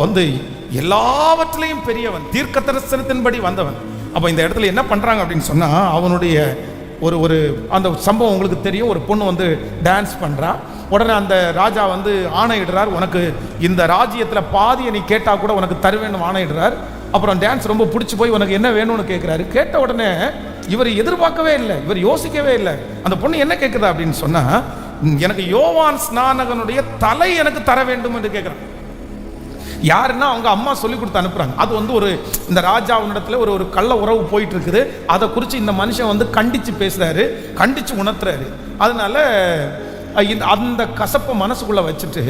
எல்லாவற்றிலையும் பெரியவன், தீர்க்க தரிசனத்தின்படி வந்தவன். அப்போ இந்த இடத்துல என்ன பண்றாங்க அப்படின்னு சொன்னா, அவனுடைய ஒரு அந்த சம்பவம் உங்களுக்கு தெரியும். ஒரு பொண்ணு டான்ஸ் பண்றா. உடனே அந்த ராஜா ஆணையிடுறார், உனக்கு இந்த ராஜ்யத்தில் பாதியை நீ கேட்டா கூட உனக்கு தருவேன்னு ஆணையிடுறார். அப்புறம் டான்ஸ் ரொம்ப பிடிச்சி போய் உனக்கு என்ன வேணும்னு கேட்குறாரு. கேட்ட உடனே இவர் எதிர்பார்க்கவே இல்லை, இவர் யோசிக்கவே இல்லை. அந்த பொண்ணு என்ன கேட்குதா அப்படின்னு சொன்னா, எனக்கு யோவான் ஸ்நானகனுடைய தலை எனக்கு தர வேண்டும் என்று கேட்குறான். யாருன்னா அவங்க அம்மா சொல்லி கொடுத்து அனுப்புறாங்க. அது ஒரு இந்த ராஜாவினிடத்துல ஒரு கள்ள உறவு போயிட்டு இருக்குது. அதை குறித்து இந்த மனுஷன் கண்டிச்சு பேசுறாரு, கண்டிச்சு உணர்த்துறாரு. அதனால அந்த கசப்பை மனசுக்குள்ள வச்சுட்டு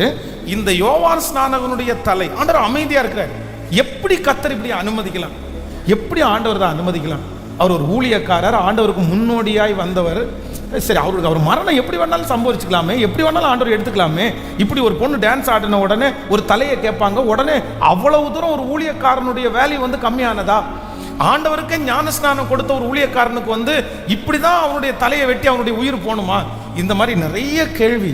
இந்த யோவான் ஸ்நானகனுடைய தலை, ஆண்டவர் அமைதியா இருக்கிறார். எப்படி கர்த்தர் இப்படி அனுமதிக்கலாம்? எப்படி ஆண்டவர் தான் அனுமதிக்கலாம்? அவர் ஒரு ஊழியக்காரர், ஆண்டவருக்கு முன்னோடியாய் வந்தவர். சரி, அவர் மரணம் எப்படி வேணாலும் சம்பவிச்சுக்கலாமே, எப்படி வேணாலும் ஆண்டவர் எடுத்துக்கலாமே. இப்படி ஒரு பொண்ணு டான்ஸ் ஆடின உடனே ஒரு தலையை கேட்பாங்க. உடனே அவ்வளவு தூரம் ஒரு ஊழியக்காரனுடைய வேல்யூ கம்மியானதா? ஆண்டவருக்கே ஞானஸ்நானம் கொடுத்த ஒரு ஊழியக்காரனுக்கு இப்படிதான் அவனுடைய தலையை வெட்டி அவனுடைய உயிர் போகணுமா? இந்த மாதிரி நிறைய கேள்வி.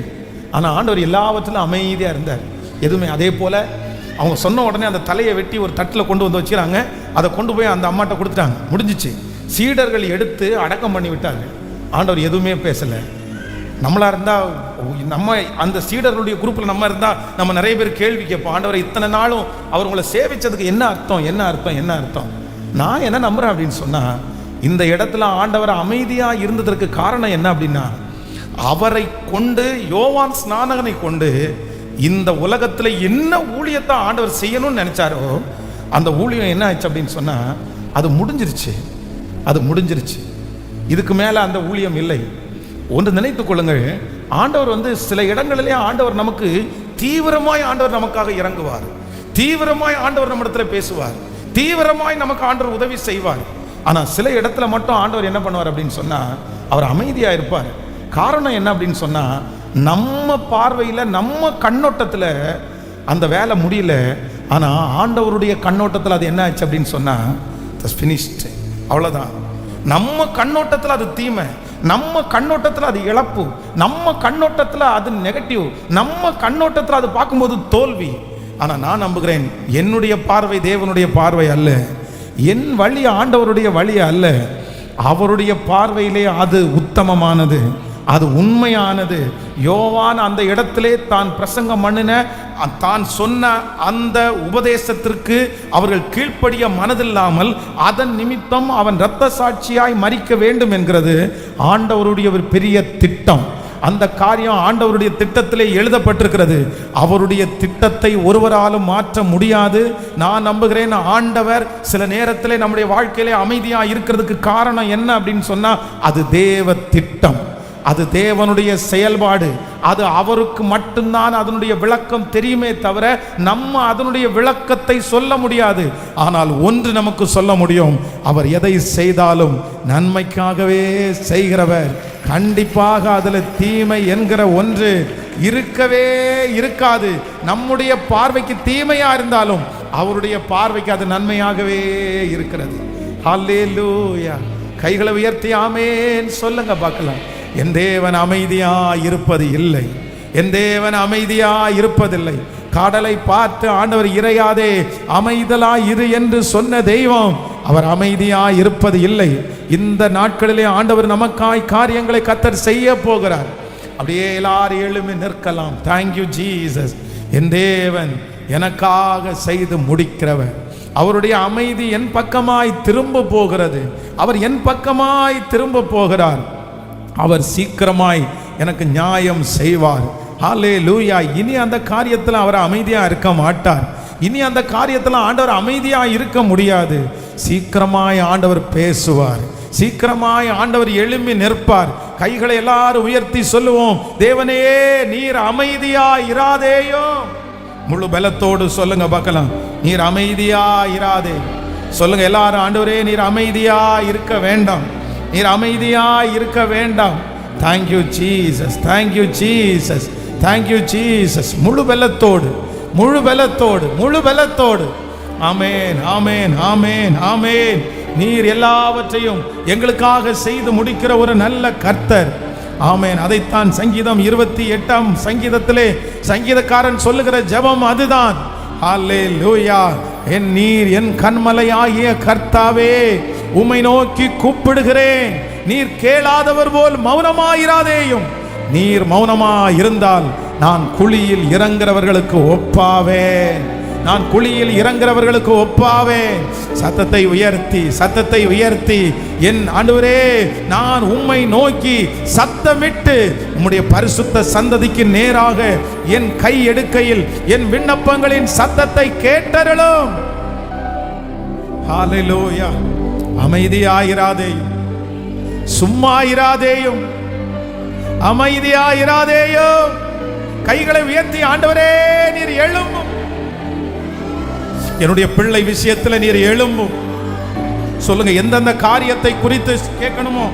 ஆனால் ஆண்டவர் எல்லாவற்றிலும் அமைதியாக இருந்தார். எதுவுமே அதே போல அவங்க சொன்ன உடனே அந்த தலையை வெட்டி ஒரு தட்டில் கொண்டு வச்சுக்கிறாங்க. அதை கொண்டு போய் அந்த அம்மாட்ட கொடுத்துட்டாங்க. முடிஞ்சிச்சு. சீடர்கள் எடுத்து அடக்கம் பண்ணி விட்டாங்க. ஆண்டவர் எதுவுமே பேசலை. நம்மளா இருந்தால், நம்ம அந்த சீடர்களுடைய குரூப்பில் நம்ம இருந்தால் நம்ம நிறைய பேர் கேள்வி கேட்போம். ஆண்டவர் இத்தனை நாளும் அவர் உங்களை சேவிச்சதுக்கு என்ன அர்த்தம், என்ன அர்த்தம், என்ன அர்த்தம்? நான் என்ன நம்புறேன் அப்படின்னு சொன்னா, இந்த இடத்துல ஆண்டவர் அமைதியா இருந்ததற்கு காரணம் என்ன அப்படின்னா, அவரை கொண்டு, யோவான் ஸ்நானகனை கொண்டு இந்த உலகத்துல என்ன ஊழியத்தை ஆண்டவர் செய்யணும்னு நினைச்சாரோ அந்த ஊழியம் என்ன ஆச்சு அப்படின்னு சொன்னா, அது முடிஞ்சிருச்சு. அது முடிஞ்சிருச்சு. இதுக்கு மேல அந்த ஊழியம் இல்லை. ஒன்று நினைத்துக் கொள்ளுங்கள், ஆண்டவர் சில இடங்களிலே ஆண்டவர் நமக்கு தீவிரமாய் ஆண்டவர் நமக்காக இறங்குவார். தீவிரமாய் ஆண்டவர் நம்ம இடத்துல பேசுவார். தீவிரமாய் நமக்கு ஆண்டவர் உதவி செய்வார். ஆனா சில இடத்துல மட்டும் ஆண்டவர் என்ன பண்ணுவார் அப்படின்னு சொன்னா, அவர் அமைதியா இருப்பார். காரணம் என்ன அப்படின்னு சொன்னா, நம்ம பார்வையில, நம்ம கண்ணோட்டத்துல அந்த வேலை முடியல. ஆனா ஆண்டவருடைய கண்ணோட்டத்தில் அது என்ன ஆச்சு அப்படின்னு சொன்னா, ஃபினிஷ்டு, அவ்வளவுதான். நம்ம கண்ணோட்டத்தில் அது தீமை, நம்ம கண்ணோட்டத்தில் அது இழப்பு, நம்ம கண்ணோட்டத்தில் அது நெகட்டிவ், நம்ம கண்ணோட்டத்தில் அது பார்க்கும்போது தோல்வி. ஆனால் நான் நம்புகிறேன், என்னுடைய பார்வை தேவனுடைய பார்வை அல்ல, என் வழி ஆண்டவருடைய வழி அல்ல. அவருடைய பார்வையிலே அது உத்தமமானது, அது உண்மையானது. யோவான் அந்த இடத்திலே தான் பிரசங்கம் பண்ணின, தான் சொன்ன அந்த உபதேசத்திற்கு அவர்கள் கீழ்ப்படிய மனதில்லாமல் அதன் நிமித்தம் அவன் இரத்த சாட்சியாய் மரிக்க வேண்டும் என்கிறது ஆண்டவருடைய ஒரு பெரிய திட்டம். அந்த காரியம் ஆண்டவருடைய திட்டத்திலே எழுதப்பட்டிருக்கிறது. அவருடைய திட்டத்தை ஒருவராலும் மாற்ற முடியாது. நான் நம்புகிறேன், ஆண்டவர் சில நேரத்திலே நம்முடைய வாழ்க்கையிலே அமைதியாக இருக்கிறதுக்கு காரணம் என்ன அப்படின்னு சொன்னா, அது தேவ திட்டம். அது தேவனுடைய செயல்பாடு. அது அவருக்கு மட்டும்தான் அதனுடைய விளக்கம் தெரியுமே தவிர நம்ம அதனுடைய விளக்கத்தை சொல்ல முடியாது. ஆனால் ஒன்று நமக்கு சொல்ல முடியும், அவர் எதை செய்தாலும் நன்மைக்காகவே செய்கிறவர். கண்டிப்பாக அதில் தீமை என்கிற ஒன்று இருக்கவே இருக்காது. நம்முடைய பார்வைக்கு தீமையா இருந்தாலும் அவருடைய பார்வைக்கு அது நன்மையாகவே இருக்கிறது. ஹல்லேலூயா. கைகளை உயர்த்தி ஆமென் சொல்லுங்க பார்க்கலாம். என் தேவன் அமைதியா இருப்பது இல்லை, என் தேவன் அமைதியா இருப்பதில்லை. கடலை பார்த்து ஆண்டவர் இறையாதே அமைதலா இரு என்று சொன்ன தெய்வம் அவர் அமைதியா இருப்பது இல்லை. இந்த நாட்களிலே ஆண்டவர் நமக்காய் காரியங்களை கர்த்தர் செய்ய போகிறார். அப்படியே எல்லாரும் எழும்பி நிற்கலாம். Thank you Jesus. என் தேவன் எனக்காக செய்து முடிக்கிறவர். அவருடைய அமைதி என் பக்கமாய் திரும்ப போகிறது. அவர் என் பக்கமாய் திரும்ப போகிறார். அவர் சீக்கிரமாய் எனக்கு நியாயம் செய்வார். ஹல்லேலூயா. இனி அந்த காரியத்தில் அவர் அமைதியா இருக்க மாட்டார். இனி அந்த காரியத்தில் ஆண்டவர் அமைதியா இருக்க முடியாது. சீக்கிரமாய் ஆண்டவர் பேசுவார். சீக்கிரமாய் ஆண்டவர் எழும்பி நிற்பார். கைகளை எல்லாரும் உயர்த்தி சொல்லுவோம், தேவனே நீர் அமைதியா இராதேயோ. முழு பலத்தோடு சொல்லுங்க பார்க்கலாம், நீர் அமைதியா இராதே. சொல்லுங்க எல்லாரும், ஆண்டவரே நீர் அமைதியா இருக்க வேண்டாம், நீர் அமைதியா இருக்க வேண்டாம். Thank you Jesus, thank you Jesus, thank you Jesus. முழு பலத்தோடு, முழு பலத்தோடு, முழு பலத்தோடு. ஆமென், ஆமென், ஆமென், ஆமென். நீர் எல்லாவற்றையும் எங்களுக்காக செய்து முடிக்கிற ஒரு நல்ல கர்த்தர். ஆமென். அதைத்தான் சங்கீதம் 28ஆம் சங்கீதத்திலே சங்கீதக்காரன் சொல்லுகிற ஜெபம் அதுதான். ஹல்லேலூயா. என் நீர் என் கன்மலையாகிய கர்த்தாவே, உம்மை நோக்கி கூப்பிடுகிறேன். நீர் கேளாதவர் போல் மௌனமாயிராதேயும். நீர் மௌனமாயிருந்தால் நான் குழியில் இறங்குறவர்களுக்கு ஒப்பாவேன், நான் குழியில் இறங்குறவர்களுக்கு ஒப்பாவேன். சத்தத்தை உயர்த்தி, சத்தத்தை உயர்த்தி, என் ஆண்டவரே நான் உம்மை நோக்கி சத்தமிட்டு உம்முடைய பரிசுத்த சந்ததிக்கு நேராக என் கை எடுக்கையில் என் விண்ணப்பங்களின் சத்தத்தை கேட்டருளும். ஹல்லேலூயா. அமைதியாயிராதேயும், சும்மா இராதேயும், அமைதியாயிராதேயும். கைகளை உயர்த்தி, ஆண்டவரே நீர் எழும்பும், என்னுடைய பிள்ளை விஷயத்தில் நீர் எழும்பும். சொல்லுங்க, எந்தெந்த காரியத்தை குறித்து கேட்கணுமோ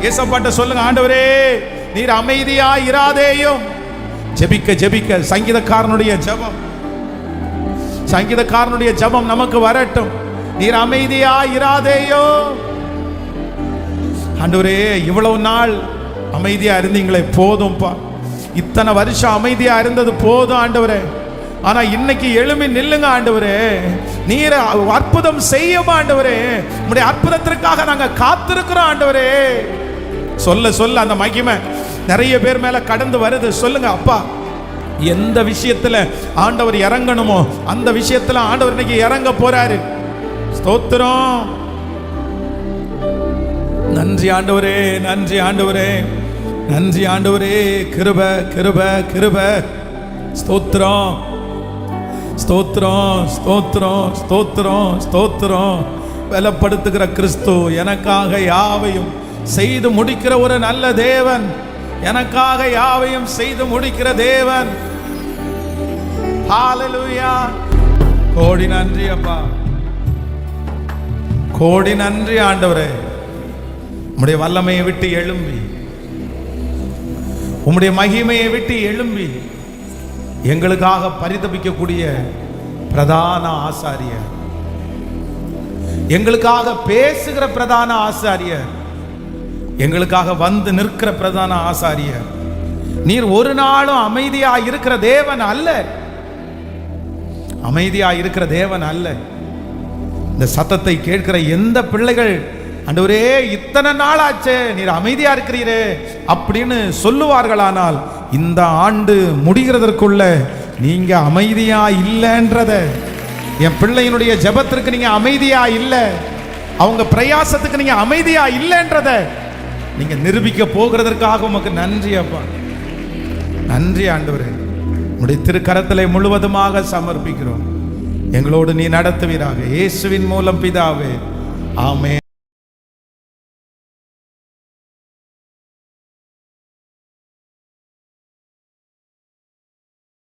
ஏசப்பாட்ட சொல்லுங்க, ஆண்டவரே நீர் அமைதியா இராதேயும். ஜெபிக்க ஜெபிக்க சங்கீதக்காரனுடைய ஜெபம், சங்கீதக்காரனுடைய ஜெபம் நமக்கு வரட்டும். நீர் அமைதியா இராதேயோ. ஆண்டவரே இவ்வளவு நாள் அமைதியா இருந்தீங்களே போதும்பா, இத்தனை வருஷம் அமைதியா இருந்தது போதும் ஆண்டவரே. ஆனா இன்னைக்கு எழும்பி நில்லுங்க ஆண்டவரே, நீர் அற்புதம் செய்யும் ஆண்டவரே. உம்முடைய அற்புதத்திற்காக நாங்க காத்திருக்கிறோம் ஆண்டவரே. சொல்ல சொல்ல அந்த மகிமை நிறைய பேர் மேல கடந்து வருது. சொல்லுங்க, அப்பா எந்த விஷயத்துல ஆண்டவர் இறங்கணுமோ அந்த விஷயத்துல ஆண்டவர் இன்னைக்கு இறங்க போறாரு. ஸ்தோத்திரம். நன்றி ஆண்டவரே, நன்றி ஆண்டவரே, நன்றி ஆண்டவரே. கிருப கிருப கிருப. ஸ்தோத்திரம் ஸ்தோத்திரம் ஸ்தோத்திரம் ஸ்தோத்திரம் ஸ்தோத்திரம். பலப்படுத்துகிற கிறிஸ்து, எனக்காக யாவையும் செய்து முடிக்கிற ஒரு நல்ல தேவன், எனக்காக யாவையும் செய்து முடிக்கிற தேவன். ஹல்லேலூயா. கோடி நன்றி அப்பா, கோடி நன்றி ஆண்டவரே. உம்முடைய வல்லமையை விட்டு எழும்பி, உம்முடைய மகிமையை விட்டு எழும்பி எங்களுக்காக பரிதபிக்கக்கூடிய பிரதான ஆசாரியர், எங்களுக்காக பேசுகிற பிரதான ஆசாரியர், எங்களுக்காக வந்து நிற்கிற பிரதான ஆசாரியர், நீர் ஒரு நாளும் அமைதியா இருக்கிற தேவன் அல்ல, அமைதியா இருக்கிற தேவன் அல்ல. இந்த சத்தத்தை கேட்கிற எந்த பிள்ளைகள் ஆண்டவரே இத்தனை நாள் ஆச்சு நீர் அமைதியா இருக்கிறீரே அப்படின்னு சொல்லுவார்களானால், இந்த ஆண்டு முடிகிறதற்குள்ள நீங்க அமைதியா இல்லைன்றத, என் பிள்ளையினுடைய ஜெபத்திற்கு நீங்க அமைதியா இல்லை, அவங்க பிரயாசத்துக்கு நீங்க அமைதியா இல்லைன்றத நீங்க நிரூபிக்க போகிறதற்காக உமக்கு நன்றி அப்பா. நன்றி ஆண்டவரே. உடைய திருக்கரத்திலே முழுவதுமாக சமர்ப்பிக்கிறோம். எங்களோடு நீ நடத்துவீராக. இயேசுவின் மூலம் பிதாவே, ஆமென்.